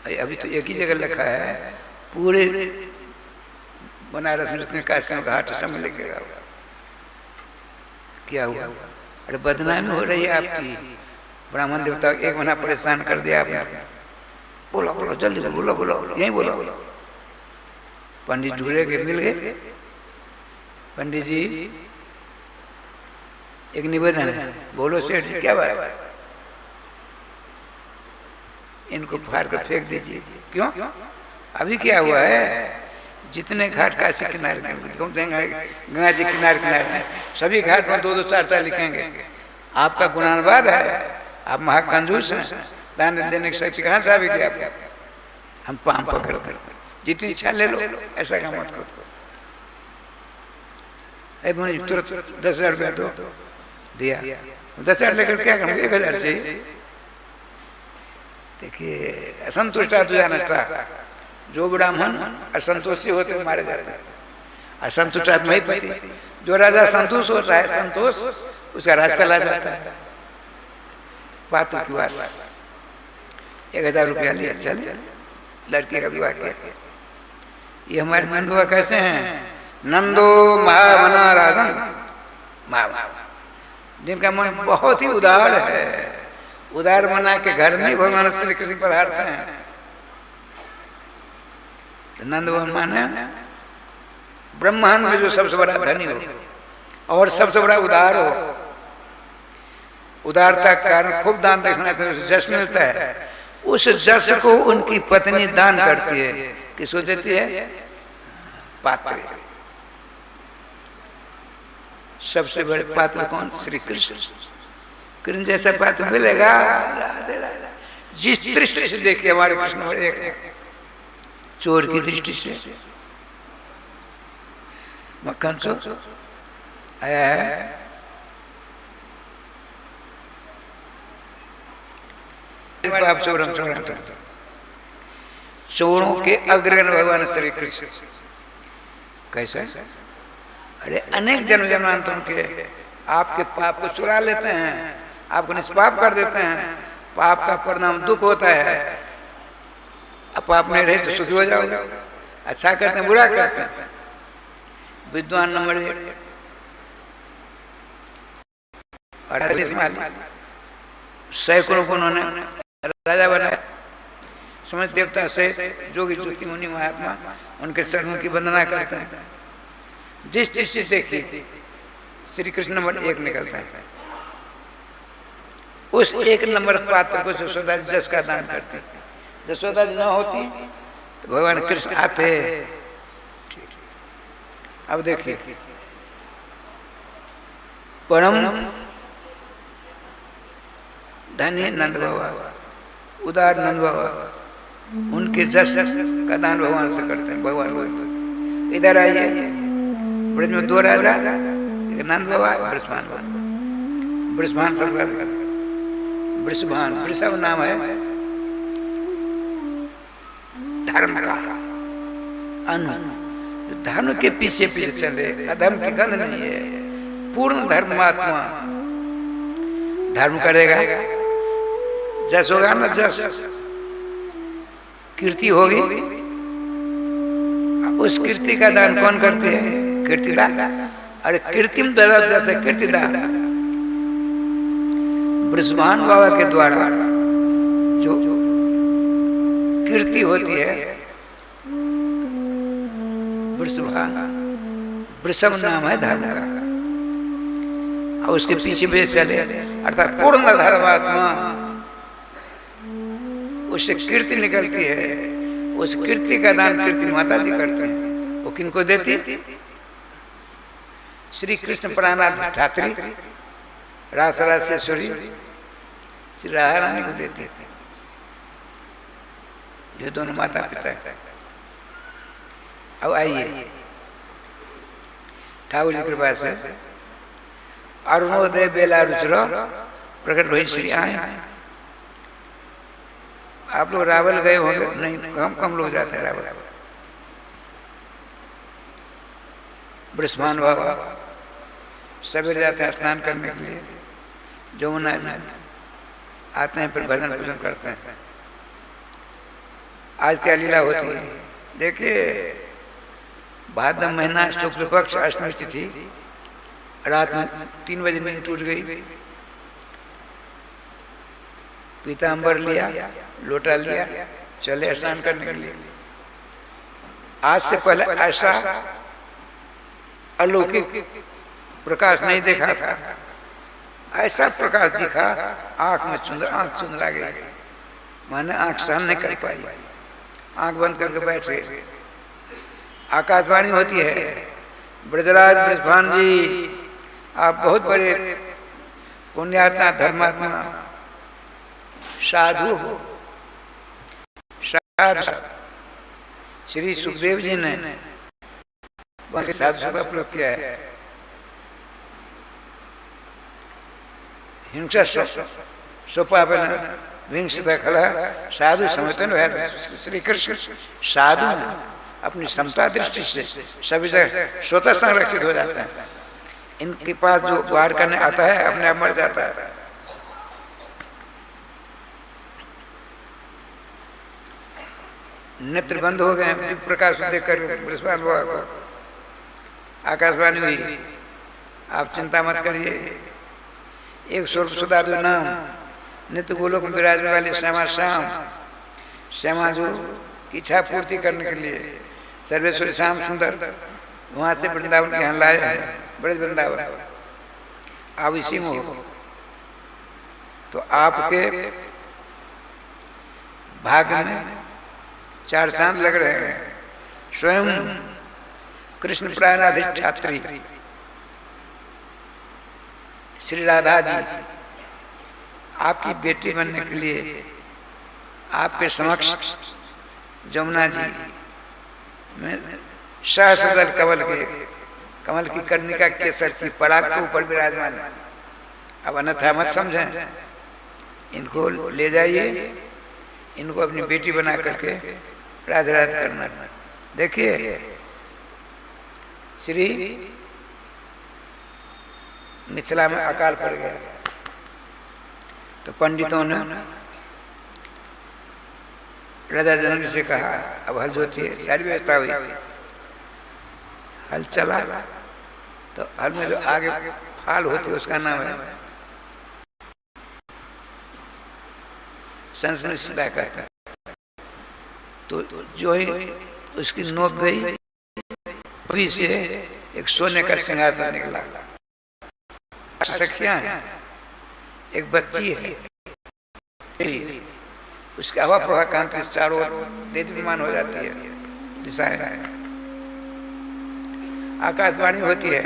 अभी तो एक ही जगह लिखा है, पूरे बनारस में जितने काशी में घाट सब में लिखेगा। क्या हुआ? अरे बदनामी हो रही है आपकी। ब्राह्मण देवता एक महीना परेशान कर दिया आपने। बोलो बोलो जल्दी बोलो बोलो, यही बोलो। पंडित ढूंढे के मिल गए। पंडित जी एक निवेदन है। बोलो सेठ जी क्या बात है? इनको फाड़ कर फेंक दीजिए। क्यों? अभी क्या हुआ है? जितने घाट काशी किनारे गंगा जी किनारे किनारे सभी घाट में 2-2 4-4 लिखेंगे। आपका गुणानुवाद है, आप महाकंजूस हैं, दान देने की शक्ति कहाँ से आएगी आपको? हम पाम पकड़ते, जितनी इच्छा ले लो, ऐसा काम मत करो। तुरंत 10,000 रुपया दो, दिया। 10,000 लेकर क्या करूँगा? 1,000 से देखिए असंतुष्ट दूजा नष्टा। जो ब्राह्मण असंतोषी होते हैं मारे जाते हैं। असंतुष्ट आत्मा ही पति। जो राजा संतोष होता है, संतोष उसका राज चला जाता है। पात्र की बात, 1,000 रुपया लिया, चले लड़के का विवाह किया। ये हमारे नंदुआ कैसे हैं? नंदो महामना राजन, जिनका मन बहुत ही उदार है। उदार मना के घर में भगवान श्री कृष्ण पधारते हैं। नंद माने ब्रह्मांड में जो सबसे बड़ा धनी हो और सबसे बड़ा उदार हो, उदारता के कारण खूब दान दक्षिणा जश मिलता है। उस जश को उनकी पत्नी दान करती है। किसको देती है? पात्र। सबसे बड़े पात्र कौन? श्री कृष्ण। कृष्ण जैसा पात्र मिलेगा? जिस दृष्टि से देखिए हमारे कृष्ण बड़े एक चोर की दृष्टि से मक्खन चोर आया है। चोरों के अग्रगण्य भगवान श्री कृष्ण। कैसे? अरे अनेक जन्म जन्मांतरों के आपके पाप को चुरा लेते हैं, आपको निष्पाप कर देते हैं। पाप का परिणाम दुख होता है। अब पाप नहीं रहे तो सुखी हो जाओगे। अच्छा करते हैं, बुरा करते हैं। विद्वान नंबर 1 सैकड़ों को उन्होंने राजा बनाया। समझ देवता से जोगी ज्योति मुनि महात्मा उनके चरणों की वंदना करते हैं। जिस दृष्टि देखिए श्री कृष्ण नंबर 1 निकलता है। उस 1 नंबर पात्र को यशोदा जी जस का दान करते। यशोदा जी न होती तो भगवान कृष्ण आते। अब देखिए परम धनी नंद बाबा, उदार नंद बाबा, उनके जस का दान भगवान से करते हैं। भगवान बोलते इधर आइए। ब्रज में 2 राजा, एक नंद बाबा, ब्रजभान बाबा। ब्रजभान सब ब्रजभान, वृषभ नाम है धर्म का। अनु जो धर्म के पीछे पीछे चले, अधर्म की गंध नहीं है। पूर्ण धर्मात्मा धर्म करेगा, जस होगा ना, जस कीर्ति होगी। उस कीर्ति का दान कौन करते हैं? कीर्तिदान। अरे कीर्तिम ददा जैसे कीर्तिदान ब्रजभान बाबा के द्वारा जो कीर्ति होती है, वृषभान, वृषभ नाम है धर्म का। और उसके पीछे भी चले, अर्थात पूर्ण धर्मात्मा, उससे कीर्ति निकलती है। उस कीर्ति का दान कीर्ति माता जी करते हैं। वो किनको देती? श्री कृष्ण प्राणाध ठात्री रासरासेश्वरी श्री राधा रानी को देती, जो दोनों माता पिता है। अब आइए ठाकुर जी कृपा से अरुणोदय बेला रुचरो प्रकट भई श्री आए। आप लोग रावल गए होंगे? नहीं, कम लोग जाते हैं रावल। ब्रजभान बाबा सवेरे जाते हैं स्नान करने के लिए, जमुना में आते हैं, फिर भजन पूजन करते हैं। आज क्या लीला होती है देखिए। भाद्र महीना शुक्ल पक्ष अष्टमी तिथि, रात में 3 बजे नींद टूट गई। पीताम्बर लिया, लोटा लिया, चले स्नान करने के लिए। आज से पहले ऐसा अलौकिक प्रकाश नहीं देखा था। ऐसा प्रकाश दिखा, आंख में आंख चुंदरा गई। मैंने आंख सहन नहीं कर पाई, आंख बंद करके बैठे। आकाशवाणी होती है, ब्रजराज ब्रजभान जी आप बहुत बड़े पुण्यात्मा धर्मात्मा साधु हो। साधु श्री सुखदेव जी ने साधु शब्द का प्रयोग किया है। हिंसा स्वपापन विंशता खला साधु समतन है। श्री कृष्ण साधु अपनी समता दृष्टि से सभी जगह स्वतः संरक्षित हो जाते हैं। इनके पास जो वार करने आता है अपने आप मर जाता है। नेत्र बंद हो गए, दिव्य प्रकाश देखकर बृहस्पति बाबा को आकाशवाणी हुई, आप चिंता मत करिए। एक स्वरूप सुधादु नाम नित्य गोलोक में विराजने वाले श्यामा श्याम, श्यामा जो इच्छा पूर्ति करने के लिए सर्वेश्वर श्याम सुंदर वहां से वृंदावन के यहाँ लाए हैं, ब्रज वृंदावन। आप इसी में हो तो आपके भाग्य में 4 चांद लग रहे हैं। स्वयं कृष्ण प्राणाधिष्ठात्री श्री राधा जी आपकी बेटी बनने के लिए आपके समक्ष जमुना जी में सहस्रदल कमल की कर्णिका केसर की पराग के ऊपर विराजमान। अब अन्यथा मत समझें, इनको ले जाइए, इनको अपनी बेटी बना करके राधे राधे करना। देखिए श्री मिथिला में अकाल पड़ गया तो पंडितों ने राजा जनक से कहा अब हल जोतिए। सारी व्यवस्था हुई, हल चला तो हल में जो आगे फाल होती है उसका नाम है संस्कृत सीधा कहता है। तो जो ही उसकी नोक गई, अभी से एक सोने का सिंहासन निकला। सखियां हैं, एक बच्ची है, उसकी हवा प्रभा कांति चारों ओर देदीप्यमान हो जाती है दिशाएं। आकाशवाणी होती है,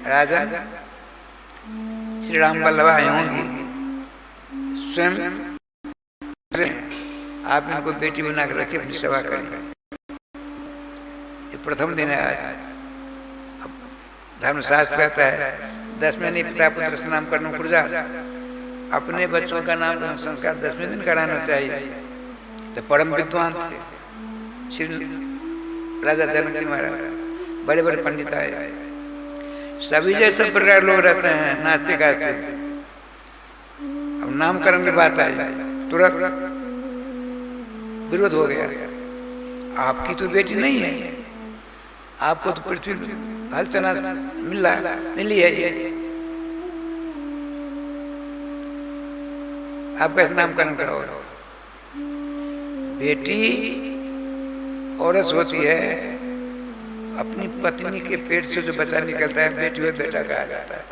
राजन श्री राम वल्लभा होंगी, स्वयं आप इनको बेटी बना कर रखिए, अपनी सेवा करिए। ये प्रथम दिन है आज। धर्मशास्त्र कहता है 10वें दिन पिता पुत्र से नाम करना खुर्जा। अपने बच्चों का नाम संस्कार 10वें दिन कराना चाहिए। तो परम विद्वान थे श्री राजा जनक जी महाराज, बड़े बड़े पंडित आए। सभी जैसे प्रकार लोग रहते हैं नाचते गाते। अब नामकरण की बात आई, तुरंत विरोध हो गया। आपकी तो बेटी नहीं है, आपको तो पृथ्वी हल चना मिली है ये, आप कैसे नामकरण कराओगे? बेटी औरत होती है, अपनी पत्नी के पेट से जो बच्चा निकलता है बेटी हुए बेटा कहा जाता है।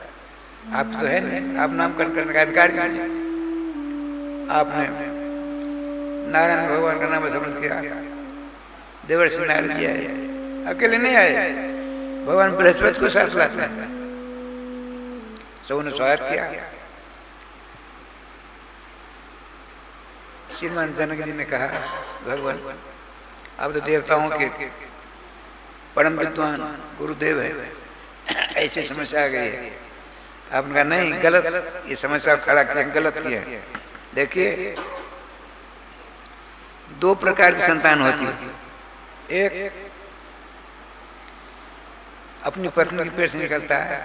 आप तो है नहीं, आप नामकरण करने का अधिकार नहीं। आपने नारायण भगवान का नाम स्मरण किया, देवर्षि नारद जी आए, अकेले नहीं आए, भगवान बृहस्पति को साथ लाते हैं। सबने स्वागत किया। श्रीमान जनक जी ने कहा भगवान अब तो देवताओं के परम विद्वान गुरुदेव है, ऐसी समस्या आ गई है। आपने कहा नहीं, गलत, ये समस्या खड़ा किया, गलत किया। देखिए 2 प्रकार की संतान होती है। एक अपनी पत्नी के पेट से निकलता है,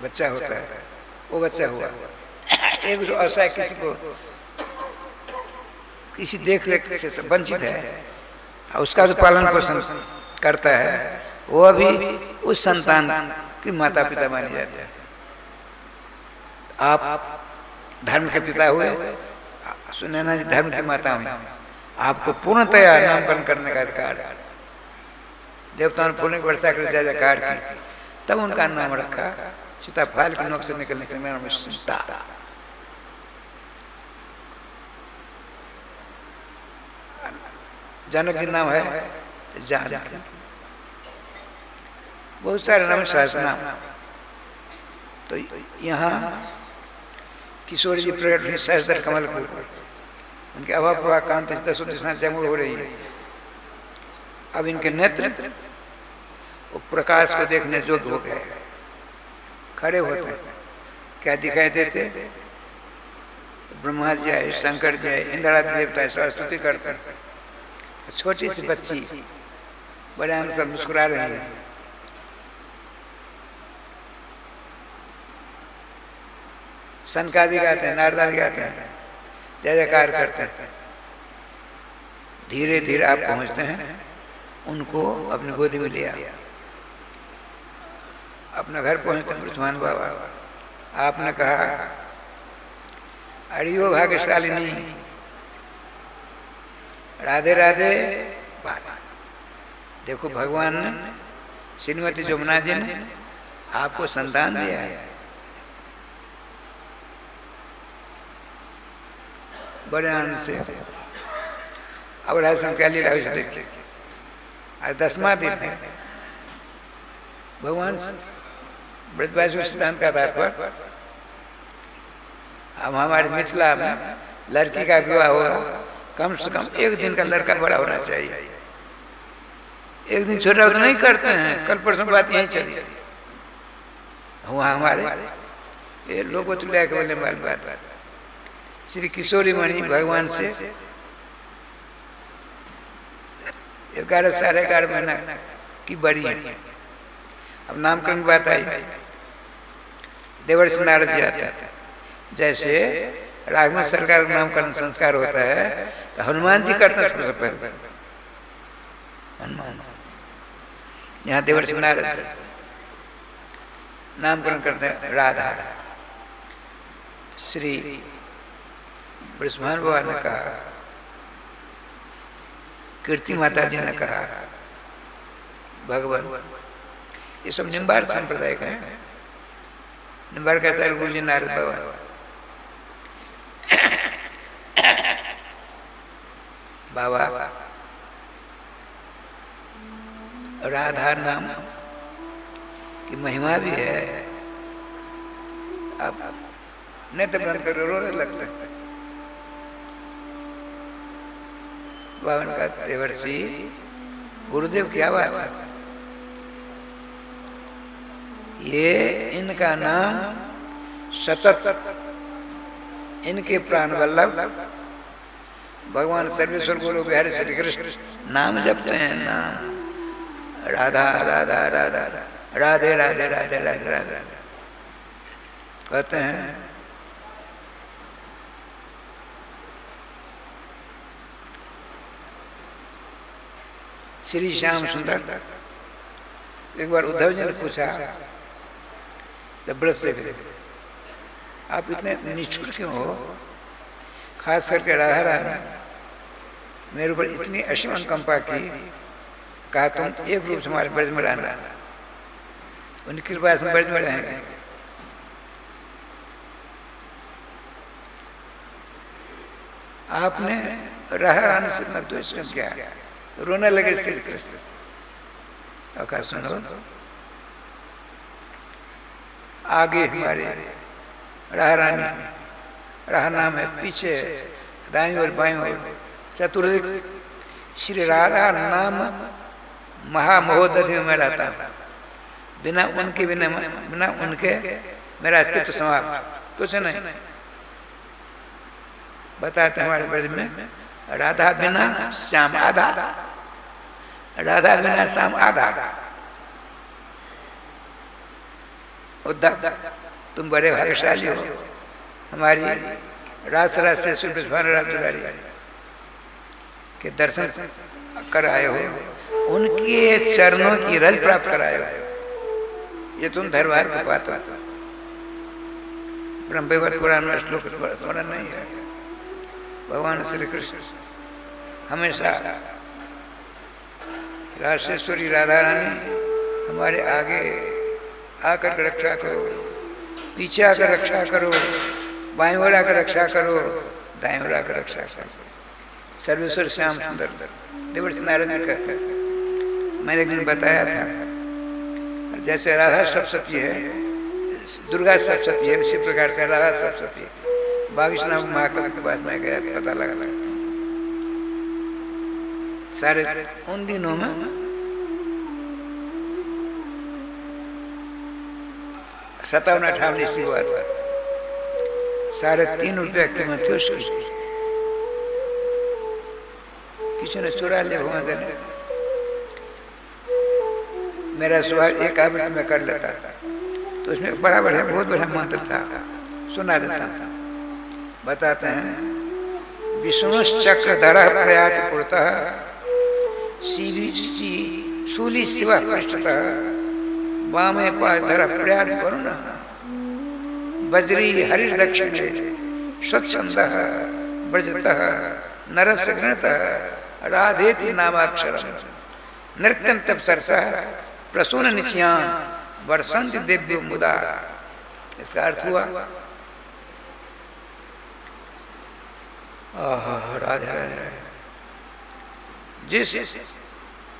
बच्चा होता है, वो बच्चा हुआ। एक जो ऐसा किसी को किसी देख रेख से वंचित है, उसका जो पालन पोषण करता है वो अभी उस संतान की माता पिता माने जाते हैं। आप धर्म के पिता हुए, सुनैना जी धर्म की माता हुई, आपको पूर्णतया नामकरण करने का अधिकार है। जब तो फूलने की वर्षा कर जयकार की, तब उनका नाम रखा सीताफल के नोक से निकलने से मेरा नाम सीता। जनक जी नाम है जानकी, बहुत सारे नाम सहस्र नाम। तो यहाँ किशोर जी प्रकट हुए सहस्र कमल के ऊपर, उनके अभाव प्रभा कांत से दसों दिशाएं जमुड़ हो रही है। अब इनके नेत्र वो प्रकाश को देखने योग्य हो गए, खड़े होते हैं, क्या दिखाई देते? ब्रह्मा जी आए, शंकर जी आए, इंद्रादि देवता है, सब स्तुति करते हैं। छोटी सी बच्ची बड़े आनंद से मुस्कुरा रही है। सनकादि गाते हैं, नारदादि गाते हैं, जय जयकार करते हैं। धीरे धीरे आप पहुंचते हैं, उनको अपनी गोदी में लिया, अपना घर पहुंचते हैं। ब्रजमान बाबा, आपने कहा अड़ियो भाग्यशालिनी, राधे राधे। देखो भगवान ने, श्रीमती जमुना जी ने आपको संतान दिया है, बड़े आनंद से। अब राजस्थान क्या लीला हुई देखिए, आज 10वां दिन है। भगवान ब्रजवासी सिद्धांत का तात्पर्य, अब हमारे मिथिला में लड़की का विवाह होगा, कम से कम एक दिन का लड़का बड़ा होना चाहिए। एक दिन छोटा तो नहीं करते हैं। कल परसों बात यही चली वहाँ हमारे ये लोगों तो ले बोलने वाली बात, श्री किशोरी मणि भगवान से 11 साढ़े 11 महीना की बड़ी है। अब नामकरण की बात आई, देवर्षि नारद जी आते हैं। जैसे राघव सरकार का नामकरण संस्कार होता है, तो हनुमान जी करते हैं सबसे पहले। हनुमान यहाँ देवर्षि नारद नामकरण करते हैं राधा। श्री ब्रजमान बाबा ने कहा, कीर्ति माता जी ने कहा, भगवान, ये सब निम्बार संप्रदाय का है। निम्बार का चाल गुरु जी नारद बाबा, बाबा राधा नाम की महिमा भी है। अब नेत्र बंद कर रोने लगता है। बावन का देवर्षि गुरुदेव क्या बात है, ये इनका नाम सतत इनके प्राण वल्लभ भगवान सर्वेश्वर गुरु बिहारी श्री कृष्ण नाम जपते हैं। नाम राधा राधा राधा राधे राधे राधे राधे राधे कहते हैं। श्री श्याम सुंदर, एक बार उद्धव जी ने पूछा ब्रज से, आप इतने निष्ठुर क्यों हो? खास करके राधा रानी मेरे ऊपर इतनी असीम अनुकंपा की, कहा तुम एक रूप से हमारे ब्रज में रहना, उनकी कृपा से ब्रज में रहेंगे। आपने राधा रानी से इतना द्वेष क्यों किया? तो रोने लगे श्री कृष्ण। और कहा सुनो, आगे हमारे राधा रानी, राधा नाम है, पीछे दाईं और बाईं और चतुर्दिक श्री राधा नाम महामहोदधि में रहता हूँ। बिना उनके बिना उनके मेरा अस्तित्व समाप्त, कुछ नहीं। बताते हमारे ब्रज में, राधा बिना श्याम आधा, राधा बिना श्याम आधा। उद्धव तुम बड़े भाग्यशाली हो, हमारी रास रास से सुब्रज राज दुलारी के दर्शन कराए हो, उनके चरणों की रज प्राप्त कराए हो, ये तुम धरवार को पाते हो। ब्रह्मवैवर्त पुराण में श्लोक स्मरण नहीं है। भगवान श्री कृष्ण हमेशा राजेश्वरी राधा रानी हमारे आगे आकर रक्षा करो, पीछे आकर रक्षा करो, बाएं ओर आकर रक्षा करो, दाएं ओर आकर रक्षा करो। सर्वेश्वर श्याम सुंदर देवर्षि नारद जी कहते हैं, मैंने एक दिन बताया था, जैसे राधा सप्तशती है, दुर्गा सप्तशती है, उसी प्रकार से राधा सप्तशती है। बागीशनाथ महाकवि के बाद में गया पता लगा सारे उन दिनों में 57-58 ईस्वी हुआ था, 3.5 रुपया कीमत थी उसकी। किसी ने चुरा लिया भगवान ने। मेरा स्वभाव एक आवृत्ति में कर लेता था, तो उसमें बड़ा बढ़िया बहुत बढ़िया मंत्र था, सुना देता था। बताते हैं, विष्णुश्चक्रधरः प्रयाति पुरतः शूली शिवः पृष्ठतः वामे पाशधरः प्रयाति वरुणः वज्री हरिर्दक्षिणे स्वच्छन्दः व्रजतः नरस्य घृणतः राधेति नामाक्षरम् नृत्यं तपसरसः प्रसून निचयान् वर्षन्ति देव्यो मुदा। इसका अर्थ हुआ, राधे राधे। जिस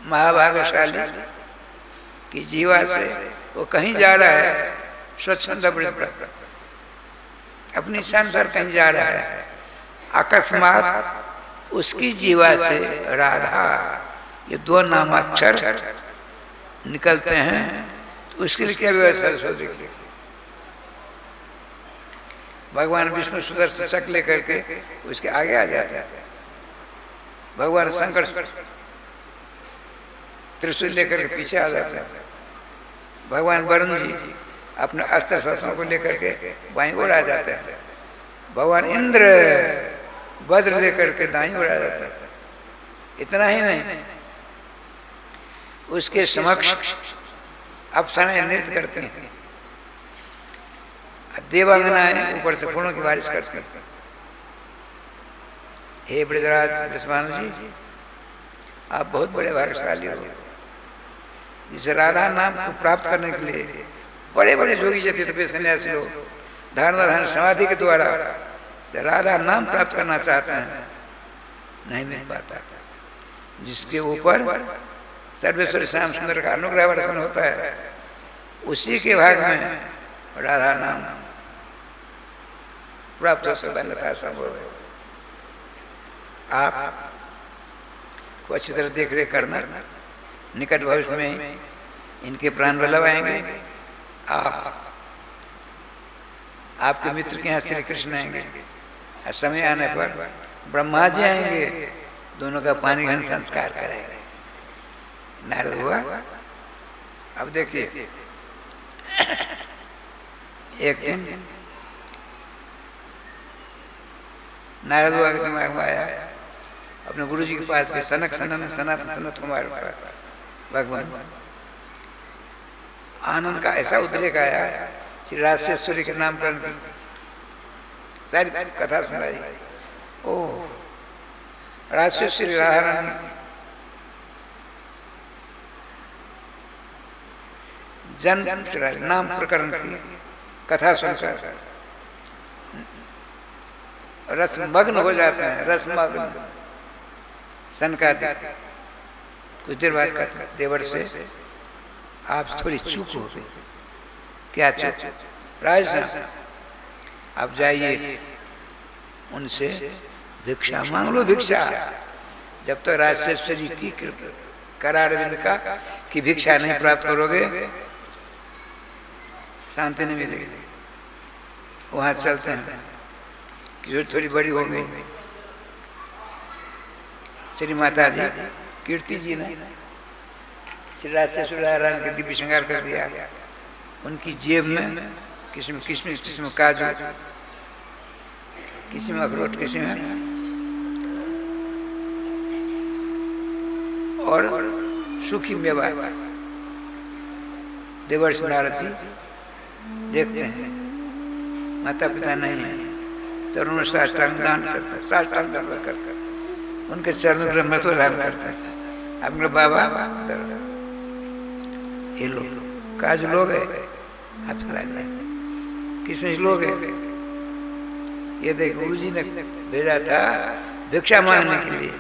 महाभाग्यशाली की जीवा से वो कहीं जा रहा है, स्वच्छंद व्रत अपनी शान पर कहीं जा रहा है, अकस्मात उसकी जीवा से राधा ये 2 नामाक्षर निकलते हैं, तो उसके लिए क्या व्यवस्था है? देखिए, भगवान विष्णु सुदर्शन चक्र लेकर के उसके आगे आ जाते हैं, भगवान शंकर त्रिशूल लेकर के पीछे आ जाते हैं, भगवान वरुण जी अपने अस्त्र शस्त्रों को लेकर के बाईं ओर आ जाते हैं, भगवान इंद्र वज्र लेकर के दाईं ओर आ जाते हैं। इतना ही नहीं, उसके समक्ष अप्सराएं नृत्य करती हैं, देवांगनाएं ऊपर से फूलों की बारिश करती हैं। हे ब्रजराज ब्रजभानु जी, आप बहुत बड़े भाग्यशाली हो, जिसे राधा नाम को प्राप्त करने के लिए बड़े बड़े जोगी जति तपस्वी सन्यासी लोग धारण समाधि के द्वारा राधा नाम प्राप्त करना चाहते हैं, नहीं मिल पाता। जिसके ऊपर सर्वेश्वर श्याम सुंदर का अनुग्रह वर्षण होता है, उसी के भाग में राधा नाम प्राप्त हो सकता अन्यथा संभव है। आप को अच्छी तरह देख रेख करना, निकट भविष्य में इनके प्राण वल्लभ आएंगे, आपके मित्र के यहाँ श्री कृष्ण आएंगे, और समय आने पर ब्रह्मा जी आएंगे, दोनों का पानी घन संस्कार करेंगे। नारद हुआ। अब देखिए, एक दिन नारद हुआ के दिमाग में आया, अपने गुरु जी के पास के सनक सनन सनातन सनत कुमार भगवान आनंद का ऐसा उद्रेक आया, श्री राजेश्वरी के नामकरण की सारी कथा सुनाई। ओह, राजेश्वरी राधा रानी जन्म नाम प्रकरण की कथा सुनकर रसमग्न हो जाते हैं, रसमग्न। सनकादिक कुछ देर बाद कहते हैं, देवर से आप थोड़ी चूक हो गई। क्या चूक? राजन आप जाइए, उनसे भिक्षा मांग लो, भिक्षा। जब तक राजेश्वरी की करार का कि भिक्षा नहीं प्राप्त करोगे, शांति नहीं मिलेगी। वहां चलते हैं, किशोर थोड़ी बड़ी हो गई, श्री माता जी कीर्ति जी ने श्री राजेश्वरी रानी के दिव्य श्रृंगार कर दिया। उनकी जेब में किस्म किस्म काजू, किसी में अखरोट, किसी में और सुखी मेवा। देवर्षि नारद जी देखते हैं माता पिता नहीं है, चरणों में साष्टांग दान करता है, साष्टांग दंडवत करता है, उनके चरणों में मथुरा दान करता है। अपने बाबा ये लोग काज लोग है, हाथ चलाए किसमें लोग है। ये देख गुरु जी ने भेजा था भिक्षा मांगने के लिए,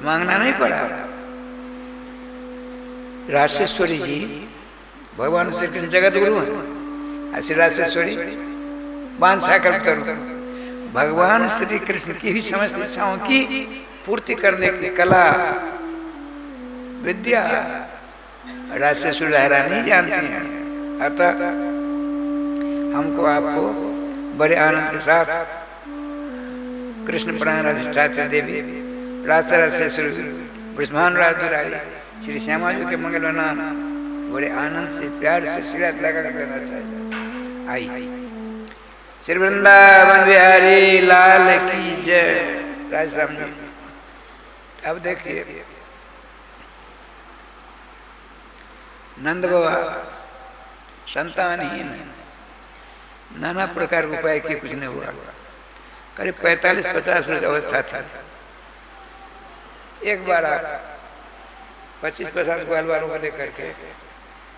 मांगना नहीं पड़ा। राशेश्वरी जी भगवान श्री कृष्ण जगत गुरु हैं, श्री राशेश्वरी बांछा कल्पतरु, भगवान श्री कृष्ण की भी समस्त इच्छाओं की पूर्ति करने की कला विद्या राशेश्वरी महारानी जानती हैं। अतः हमको आपको बड़े आनंद के साथ कृष्ण प्राण अधिष्ठात्री देवी राशेश्वरी ब्रह्मांड राजदुरारी श्री श्यामा जी के मंगल नाम बड़े आनंद से प्यार से सिरात लगा कर देना चाहिए। आई श्री वृंदावन बिहारी लाल की जय। राजश्याम जी अब देखिए नंद बाबा संतानहीन, नाना प्रकार के उपाय किए, कुछ नहीं हुआ। करीब 45-50 वर्ष अवस्था था। एक बार 25-50 ग्वाल वालों को लेकर के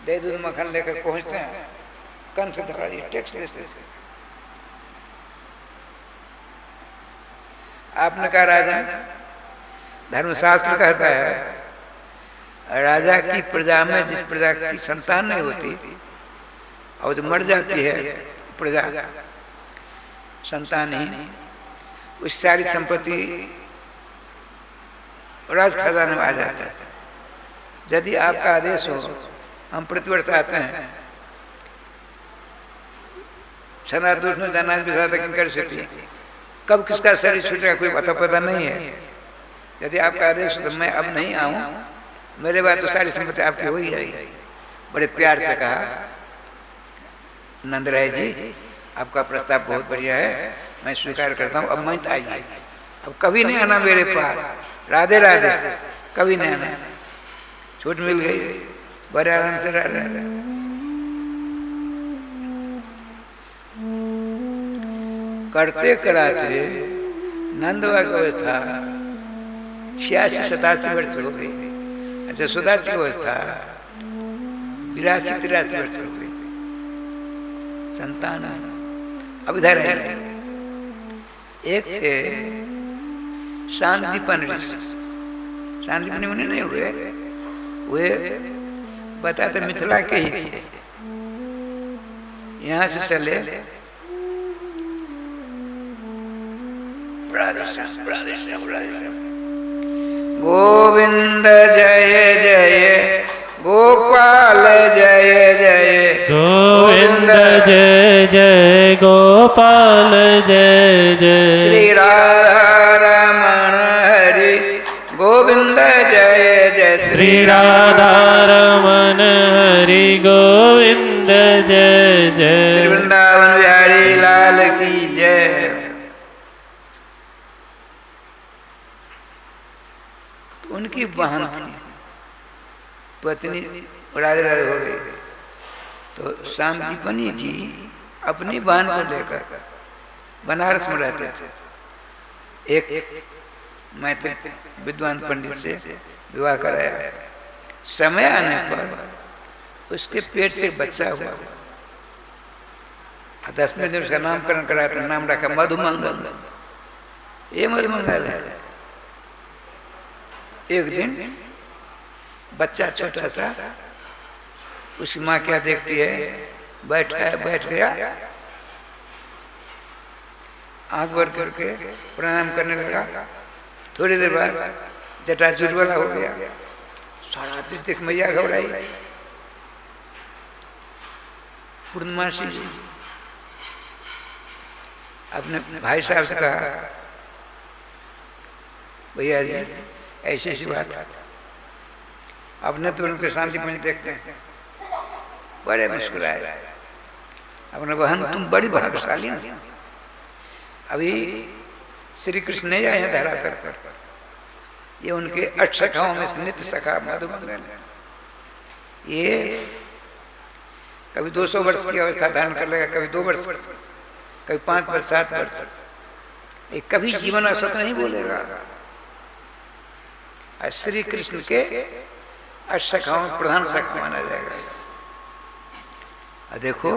दही दूध मक्खन लेकर पहुंचते हैं, कंस धड़ाई टैक्स लेते। आपने कहा राजा, धर्मशास्त्र कहता है राजा की प्रजा में जिस प्रजा की संतान नहीं होती और जो मर जाती है प्रजा संतान ही, उस सारी संपत्ति राज खजाने में आ जाता है। यदि आपका आदेश हो, हम प्रतिवर्ष आते हैं, सनातन में जाना कर सकती, कब किसका शरीर छूटेगा कोई पता नहीं है। यदि आपका आदेश हो तो मैं अब नहीं आऊं, मेरे बाद तो सारी संपत्ति आपकी हो ही जाएगी। बड़े प्यार से कहा नंदराय जी, आपका प्रस्ताव बहुत बढ़िया है, मैं स्वीकार करता हूँ। अब मत आइए, अब कभी नहीं आना मेरे पास, राधे राधे, कभी नहीं आना। छूट मिल गई, बड़े आनंद से रह रहे। करते कराते नंदवा की अवस्था 86-87 वर्ष हो गई। अच्छा, सुदाची की अवस्था 82-83 वर्ष हो गई। संतान अब इधर है। एक थे शांतिपन ऋषि, शांतिपन उन्हें नहीं हुए, वे बताते मिथिला के ही थे। यहाँ से चले गोविंद जय जय गोपाल जय जय, गोविंद जय जय गोपाल जय जय, श्री राधा रमण हरि गोविंद जय जय, श्री राधा रमण हरि गोविंद जय जय, श्री वृंदावन बिहारी लाल की जय। उनकी बहन थी, पत्नी राधे राधे हो गई, तो शांतिपनी जी अपनी बहन को लेकर बनारस में रहते थे। एक मैत्री विद्वान पंडित से विवाह कराया। समय आने पर उसके पेट से बच्चा हुआ। 10वें दिन उसका नामकरण कराया, तो नाम रखा मधुमंगल। ये मधुमंगल है। एक दिन बच्चा छोटा सा, उसकी माँ क्या देखती है, बैठ गया, आंख बंद करके प्रणाम करने लगा। थोड़ी देर बाद जटाजुर वाला हो गया। सारा दिन देख मैया घबराई। पूर्णमासी जी अपने भाई साहब से कहा, भैया जी ऐसी ऐसी बात। अपने तो उनके शांति पंच देखते हैं, बड़े मुस्कुराए। अपने बहन तुम बड़ी भाग्यशाली ना, अभी श्री कृष्ण नहीं आए हैं धरातल पर, ये उनके 8 सखाओं में से नित्य सखा मधुमंगल। ये कभी 200 वर्ष की अवस्था धारण कर लेगा, कभी 2 वर्ष, कभी 5 वर्ष, 7 वर्ष। ये कभी जीवन असत नहीं बोलेगा। श्री कृष्ण के 8 सखाओं में प्रधान सखा माना जाएगा। देखो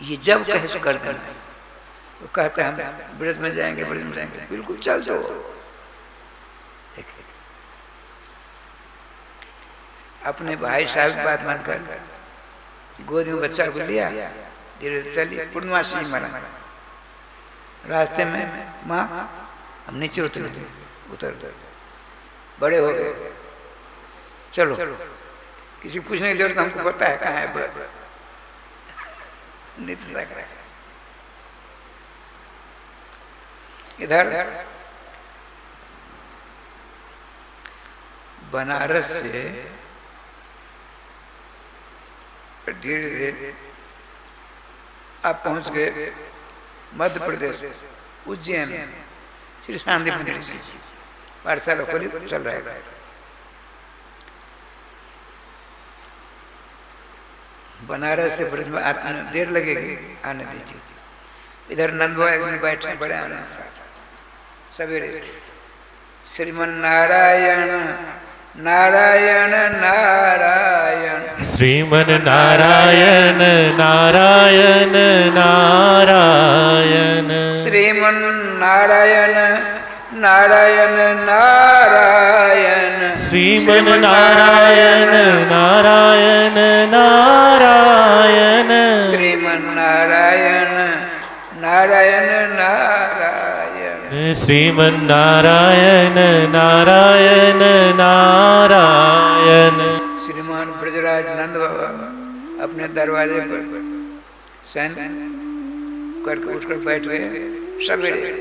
ये जब कहे सो कर देना। वो कहते हैं हम ब्रज में जाएंगे, ब्रज में जाएंगे, बिल्कुल चल दो। अपने भाई साहब की बात मानकर गोद में बच्चा को लिया, धीरे धीरे चलिए। पूर्णमासी मरा रास्ते में, माँ हम नीचे उतर बड़े हो गए, चलो किसी पूछने की जरूरत, हमको पता है कहाँ है ब्रज। नित्य इधर बनारस से धीरे धीरे आप पहुंच गए मध्य प्रदेश, उज्जैन। श्री शांति मंदिर से पाठशाला खोली चल रहा है। बनारस से ब्रज में आने देर लगेगी, आने दीजिए। इधर नंद बाबा में बैठे बड़े आनंद साथ सवेरे। श्रीमन नारायण नारायण नारायण, श्रीमन नारायण नारायण नारायण, श्रीमन नारायण नारायण नारायण, श्रीमन नारायण नारायण नारायण, श्रीमन नारायण नारायण नारायण, श्रीमन नारायण नारायण नारायण। श्रीमान ब्रजराज नंद बाबा अपने दरवाजे पर शयन करके उठकर बैठ गए सवेरे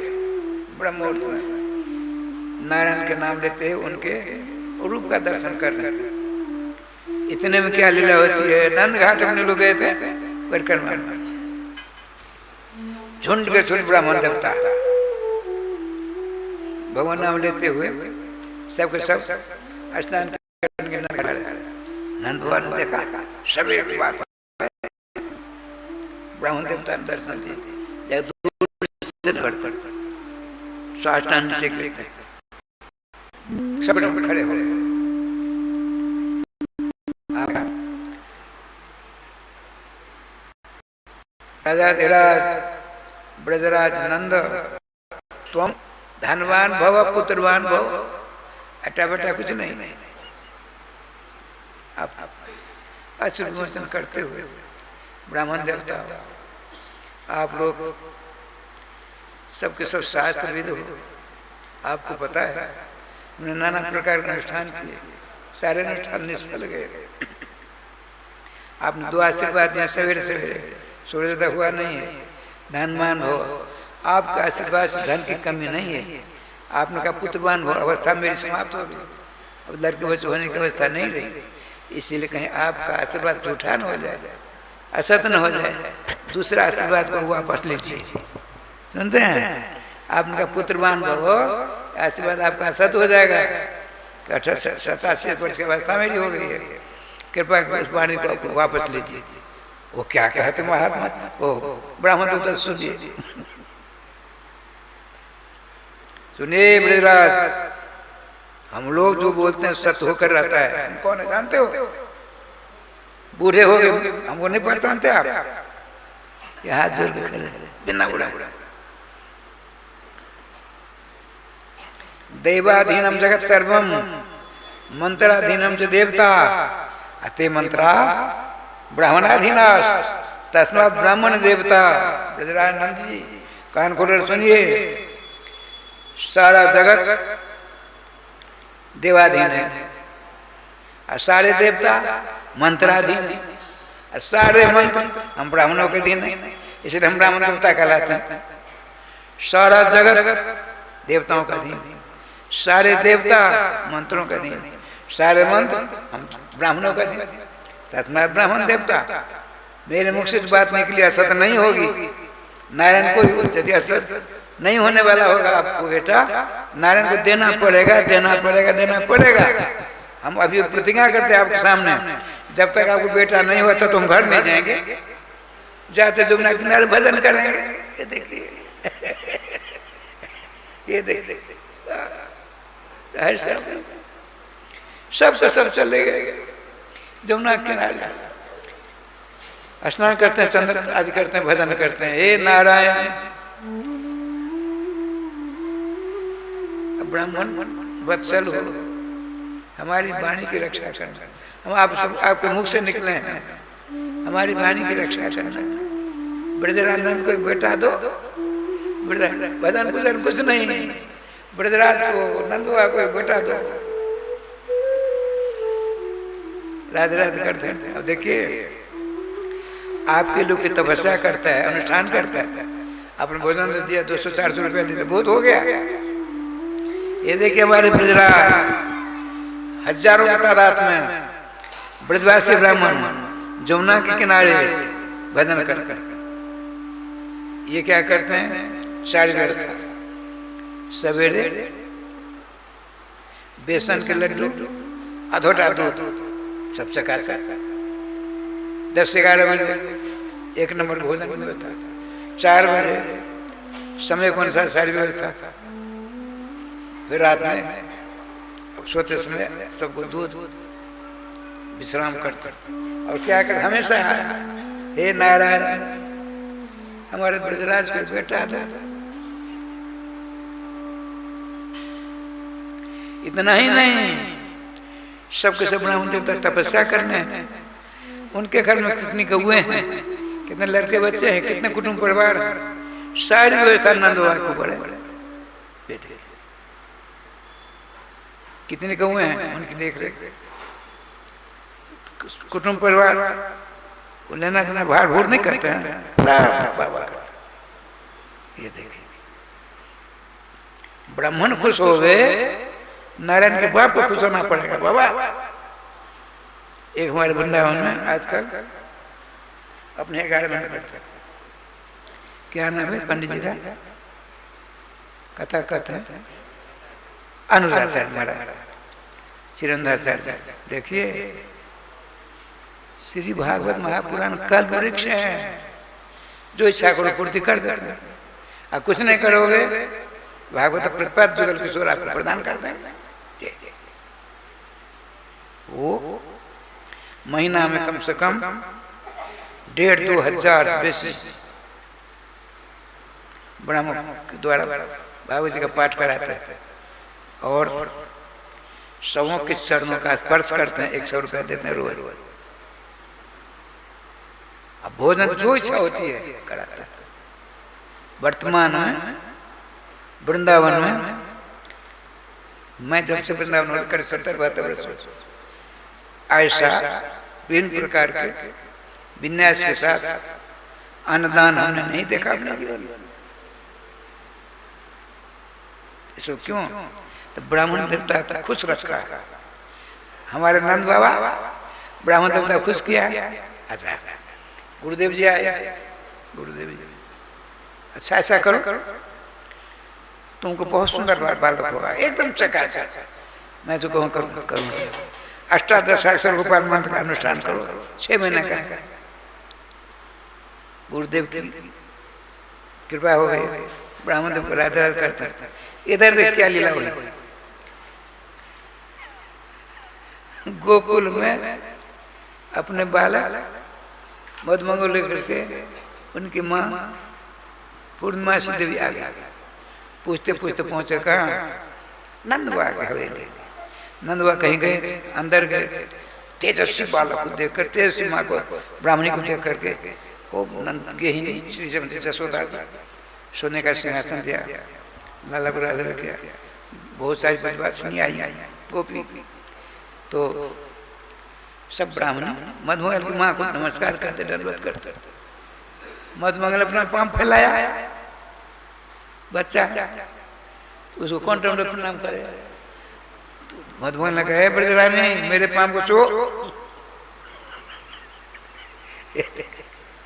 ब्रह्म मुहूर्त में। नारायण के नाम लेते हैं, उनके रूप का दर्शन कर रहे। इतने में क्या लीला होती है। नंद घाट अपने लोग गए थे परिक्रमा में, झुंड के झुंड ब्राह्मण देवता भगवान नाम लेते हुए सबके सब स्नान करके नंद बाबा ने देखा सवेरे की बात, ब्राह्मण देवता ने दर्शन दिए। दूर साष्टांग नीचे गिरते, सब लोग खड़े हो गए। राजाधिराज ब्रजराज नंद, तुम धनवान भव पुत्रवान भव, अटा बटा कुछ नहीं। आप आशीर्वचन करते हुए ब्राह्मण देवता आप लोग सबके सब शास्त्र विद हो, आपको पता है उन्होंने नाना प्रकार के अनुष्ठान किए, सारे अनुष्ठान निष्फल गए। आपने 2 आशीर्वाद दिया सवेरे सवेरे, सूर्योदय हुआ नहीं है, धनवान हो। आपका आशीर्वाद से धन की कमी नहीं है। आपने कहा पुत्रवान हो, अवस्था मेरी समाप्त हो गई, अब लड़के बच्चे होने की अवस्था नहीं रही। इसीलिए कहीं आपका आशीर्वाद झूठा न हो जाए, असत न हो जाए। दूसरा आशीर्वाद को वापस लीजिए। सुनते हैं, आपने कहा पुत्रवान हो, आशीर्वाद आपका असत हो जाएगा। 87 वर्ष की अवस्था मेरी हो गई है, कृपा उस वाणी को वापस लीजिए। वो क्या कहते महात्मा, वो ब्राह्मण तो सुनिए, सुनिए ब्रजराज, हम लोग जो बोलते हैं सत्य होकर रहता है। हम कौन है जानते हो? बूढ़े हो गए, हमको नहीं पहचानते आप? ये हाथ जोड़ के खड़े बिना बुढ़ा। देवाधीनम जगत सर्वम मंत्राधीनम च देवता अते मंत्रा ब्राह्मणाधीनास तस्मात् ब्राह्मण देवता। ब्रजराज जी कान खोलकर सुनिए, सारा जगत देवाधीन है और सारे देवता मंत्राधीन है और सारे मंत्र हम ब्राह्मणों के अधीन है, इसलिए हम ब्राह्मण देवता कहलाते हैं। सारा जगत देवताओं का अधीन है, सारे देवता मंत्रों का अधीन, सारे मंत्र हम ब्राह्मणों का अधीन। तस्मात् ब्राह्मण देवता। मेरे मुख से बात निकली असत नहीं होगी। नारायण को यदि असत नहीं होने वाला होगा आपको बेटा, नारायण को देना पड़ेगा, देना पड़ेगा, देना पड़ेगा। हम अभी प्रतिज्ञा करते हैं आपके सामने, जब तक आपको बेटा नहीं होता तो हम घर नहीं जाएंगे, जाते जमुना किनारे भजन करेंगे। ये देखिए ये देखिए सब का सब चले गए जमुना किनारे, स्नान करते हैं, चंद्र आदि करते हैं, भजन करते हैं। हे नारायण, ब्राह्मण वत्सल हो, हमारी वाणी की रक्षा करना। हम आप सब आपके मुख से निकले हैं, हमारी वाणी की रक्षा करना। ब्रजरानंद को बेटा दो, भजन पूजन कुछ नहीं, ब्रजराज को नंदुआ को बेटा दो, राधे राधे करते हैं। अब देखिए आपके लोग की तपस्या करता है, अनुष्ठान करता है, आपने भोजन दे दिया, 200-400 रुपया दे दिया, बहुत हो गया। ये देखिए हमारे ब्रजराज हजारों की तादाद में ब्रजवासी ब्राह्मण जमुना के किनारे भजन करते हैं। ये क्या करते हैं? सारी व्यवस्था, सवेरे बेसन के लड्डू, अधोटा दूध, सब चकाचा, 10-11 बजे 1 नंबर भोजन की व्यवस्था, 4 बजे समय के अनुसार सारी व्यवस्था, फिर रात में अब सोते समय सबको दूध, विश्राम करते। और क्या कर हमेशा, हे नारायण हमारे ब्रजराज को बेटा दो। इतना ही नहीं, सबके सब ब्राह्मण देवता तपस्या करने हैं, उनके घर में कितनी कौए हैं, कितने लड़के बच्चे हैं, कितने कुटुंब परिवार, सारी व्यवस्था नंदवा को बड़े कितने कौए हैं, उनकी देख रेख, कुटुंब परिवार को लेना देना भार भूर नहीं करते हैं, बाबा करते। ये देखिए ब्राह्मण खुश हो गए, नारायण के बाप को खुश होना पड़ेगा बाबा। एक हमारे वृंदावन में आजकल अपने 11 महीने बैठते, क्या नाम है पंडित जी का, कथा कहते हैं अनुराचार्य महाराज, चिरंदाचार्य। देखिए श्री भागवत महापुराण कल्प वृक्ष है, जो इच्छा करो पूर्ति कर देते हैं। और कुछ नहीं करोगे, भागवत प्रतिपाद जुगल किशोर आपको प्रदान करते हैं। वो महीना में कम से कम 1,500-2 हजार बेसिस ब्राह्मण के द्वारा बाबू जी का पाठ कराते हैं, और सबों के चरणों का स्पर्श करते हैं, 100 रुपया देते हैं रोज। अब भोजन जो इच्छा होती है कराता है। वर्तमान में वृंदावन में मैं जब से वृंदावन कर 70-72 वर्ष ऐसा विभिन्न प्रकार के विन्यास के साथ अन्नदान हमने नहीं देखा अपने जीवन में। इसको क्यों? तो ब्राह्मण देवता तो खुश रखा है। हमारे नंद बाबा ब्राह्मण देवता खुश किया। अच्छा गुरुदेव जी आए, गुरुदेव जी अच्छा ऐसा करो, तुमको बहुत सुंदर बालक होगा, एकदम चकाचक। मैं जो कहूँ करूँगा। 18 गोपाल मंत्र का अनुष्ठान करो, 6 महीने का। गुरुदेव की कृपा हो गई, ब्राह्मण देव को राधा राधा करते। इधर देख क्या लीला हुई। गोकुल में अपने बालक मधुमंगल लेकर के उनकी माँ पूर्णमासी देवी आ गया। पूछते पूछते पहुंचे कहाँ? नंदवा के हवेली। नंदवा कहीं गए, अंदर गए, तेजस्वी बालक को देखकर, तेजस्वी माँ को, ब्राह्मणी को देख करके वो नंद के ही श्री जमती जसोदा सोने का सिंहासन दिया, लाला को राधा किया। बहुत सारी बात सुनी आई गोपी। तो सब ब्राह्मण मधुमंगल की माँ को नमस्कार करते, दंडवत करते। मधुमंगल अपना पाँव फैलाया, बच्चा तो उसको कौन दंडवत प्रणाम करे? तो मधुमंगल ने कहा ब्रजरानी मेरे पाँव को छू।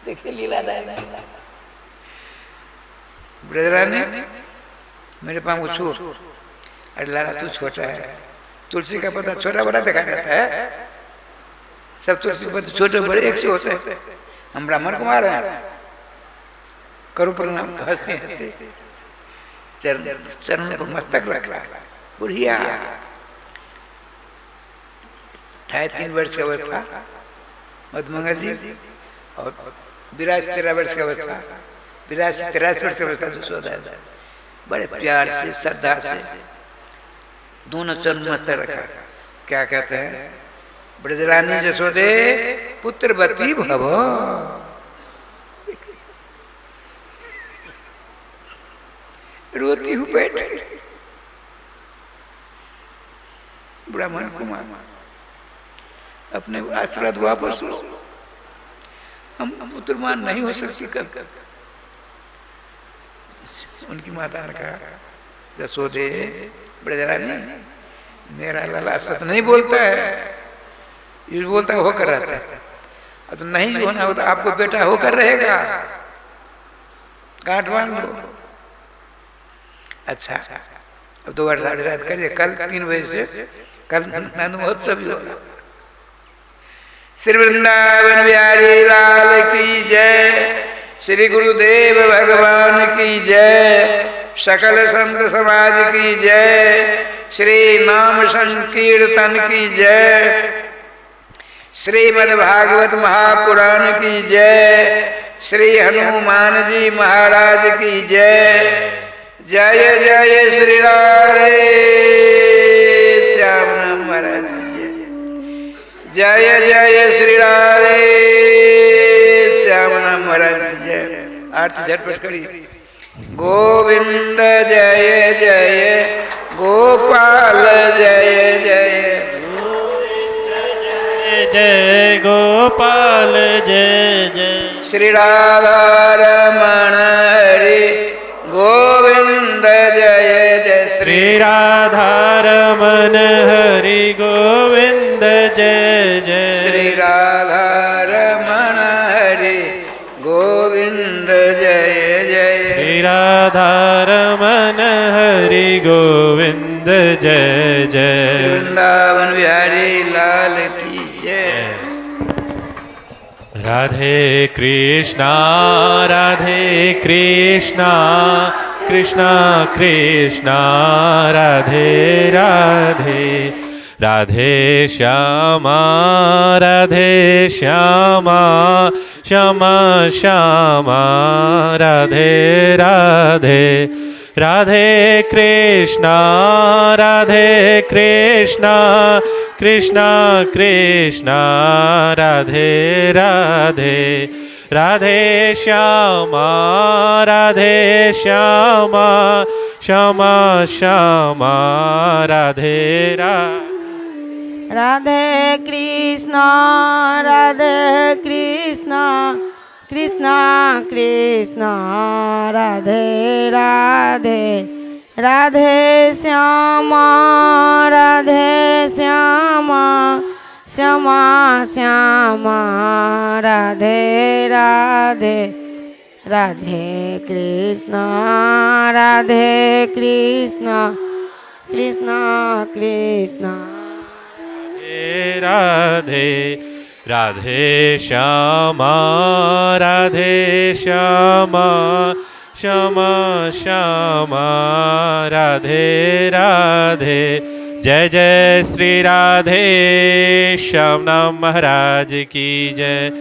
देखिए लीला ब्रजरानी मेरे पाँव को छू। अरे लाला तू छोटा है, तुलसी का पत्ता छोटा बड़ा देखा जाता है, सब तुलसी पत्ते छोटे बड़े एक से होते हैं। हम ब्राह्मण कुमार हैं, करो प्रणाम। हंसते हंसते चरण पर मस्तक रखा। बुढ़िया 3.5 वर्ष की अवस्था मधुमंगल जी, और 82-83 वर्ष की अवस्था, 82-83 वर्ष की अवस्था यशोदा बड़े प्यार से श्रद्धा से दोनों चरण मस्तक रखा। क्या कहते हैं? ब्रजरानी यशोदे पुत्रवती भव। रोती हूँ बैठ। ब्राह्मण कुमार अपने आशीर्वाद वापस लो, हम पुत्रमान नहीं हो सकती। कब उनकी माता ने कहा, यशोदे ब्रजरानी मेरा लाला सत नहीं बोलता है, ये बोलता है होकर रहता है, तो नहीं होना होता आपको बेटा होकर रहेगा, काट बांध लो। अच्छा अब 2 बार रात रात करिए, कल 3 बजे से कल नंद महोत्सव भी होगा। श्री वृंदावन बिहारी लाल की जय, श्री गुरुदेव भगवान की जय, सकल संत समाज की जय, श्री नाम संकीर्तन की जय, श्रीमद् भागवत महापुराण की जय, श्री हनुमान जी महाराज की जय। जय जय श्री राधे श्याम नाम महाराज की जय। जय जय श्री राधे श्याम नाम महाराज की जय। आरती झटपट करिए। गोविंद जय जय गोपाल जय जय, जय गोपाल जय जय। श्री राधा रमण हरि गोविंद जय जय। श्री राधा रमण हरि गोविंद जय जय। श्री राधा रमण हरि गोविंद जय जय। श्री राधा रमण हरि गोविंद जय जय। वृंदावन बिहारी लाल की जय। राधे कृष्णा कृष्णा कृष्णा राधे राधे, राधे श्यामा श्यामा श्यामा राधे राधे। राधे कृष्णा कृष्णा कृष्णा राधे राधे, राधे श्यामा श्यामा श्यामा राधे राधे। राधे कृष्णा कृष्णा कृष्णा राधे राधे, राधे श्यामा श्यामा श्यामा राधे राधे। राधे कृष्णा कृष्णा कृष्णा राधे, राधे श्यामा श्यामा श्यामा राधे राधे। जय जय श्री राधे श्याम नाम महाराज की जय।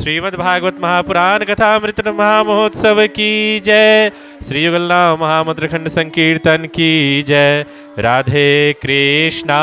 श्रीमद् भागवत महापुराण कथामृत महामहोत्सव की जय। श्री युगल नाम महामंत्र खंड संकीर्तन की जय। राधे कृष्णा।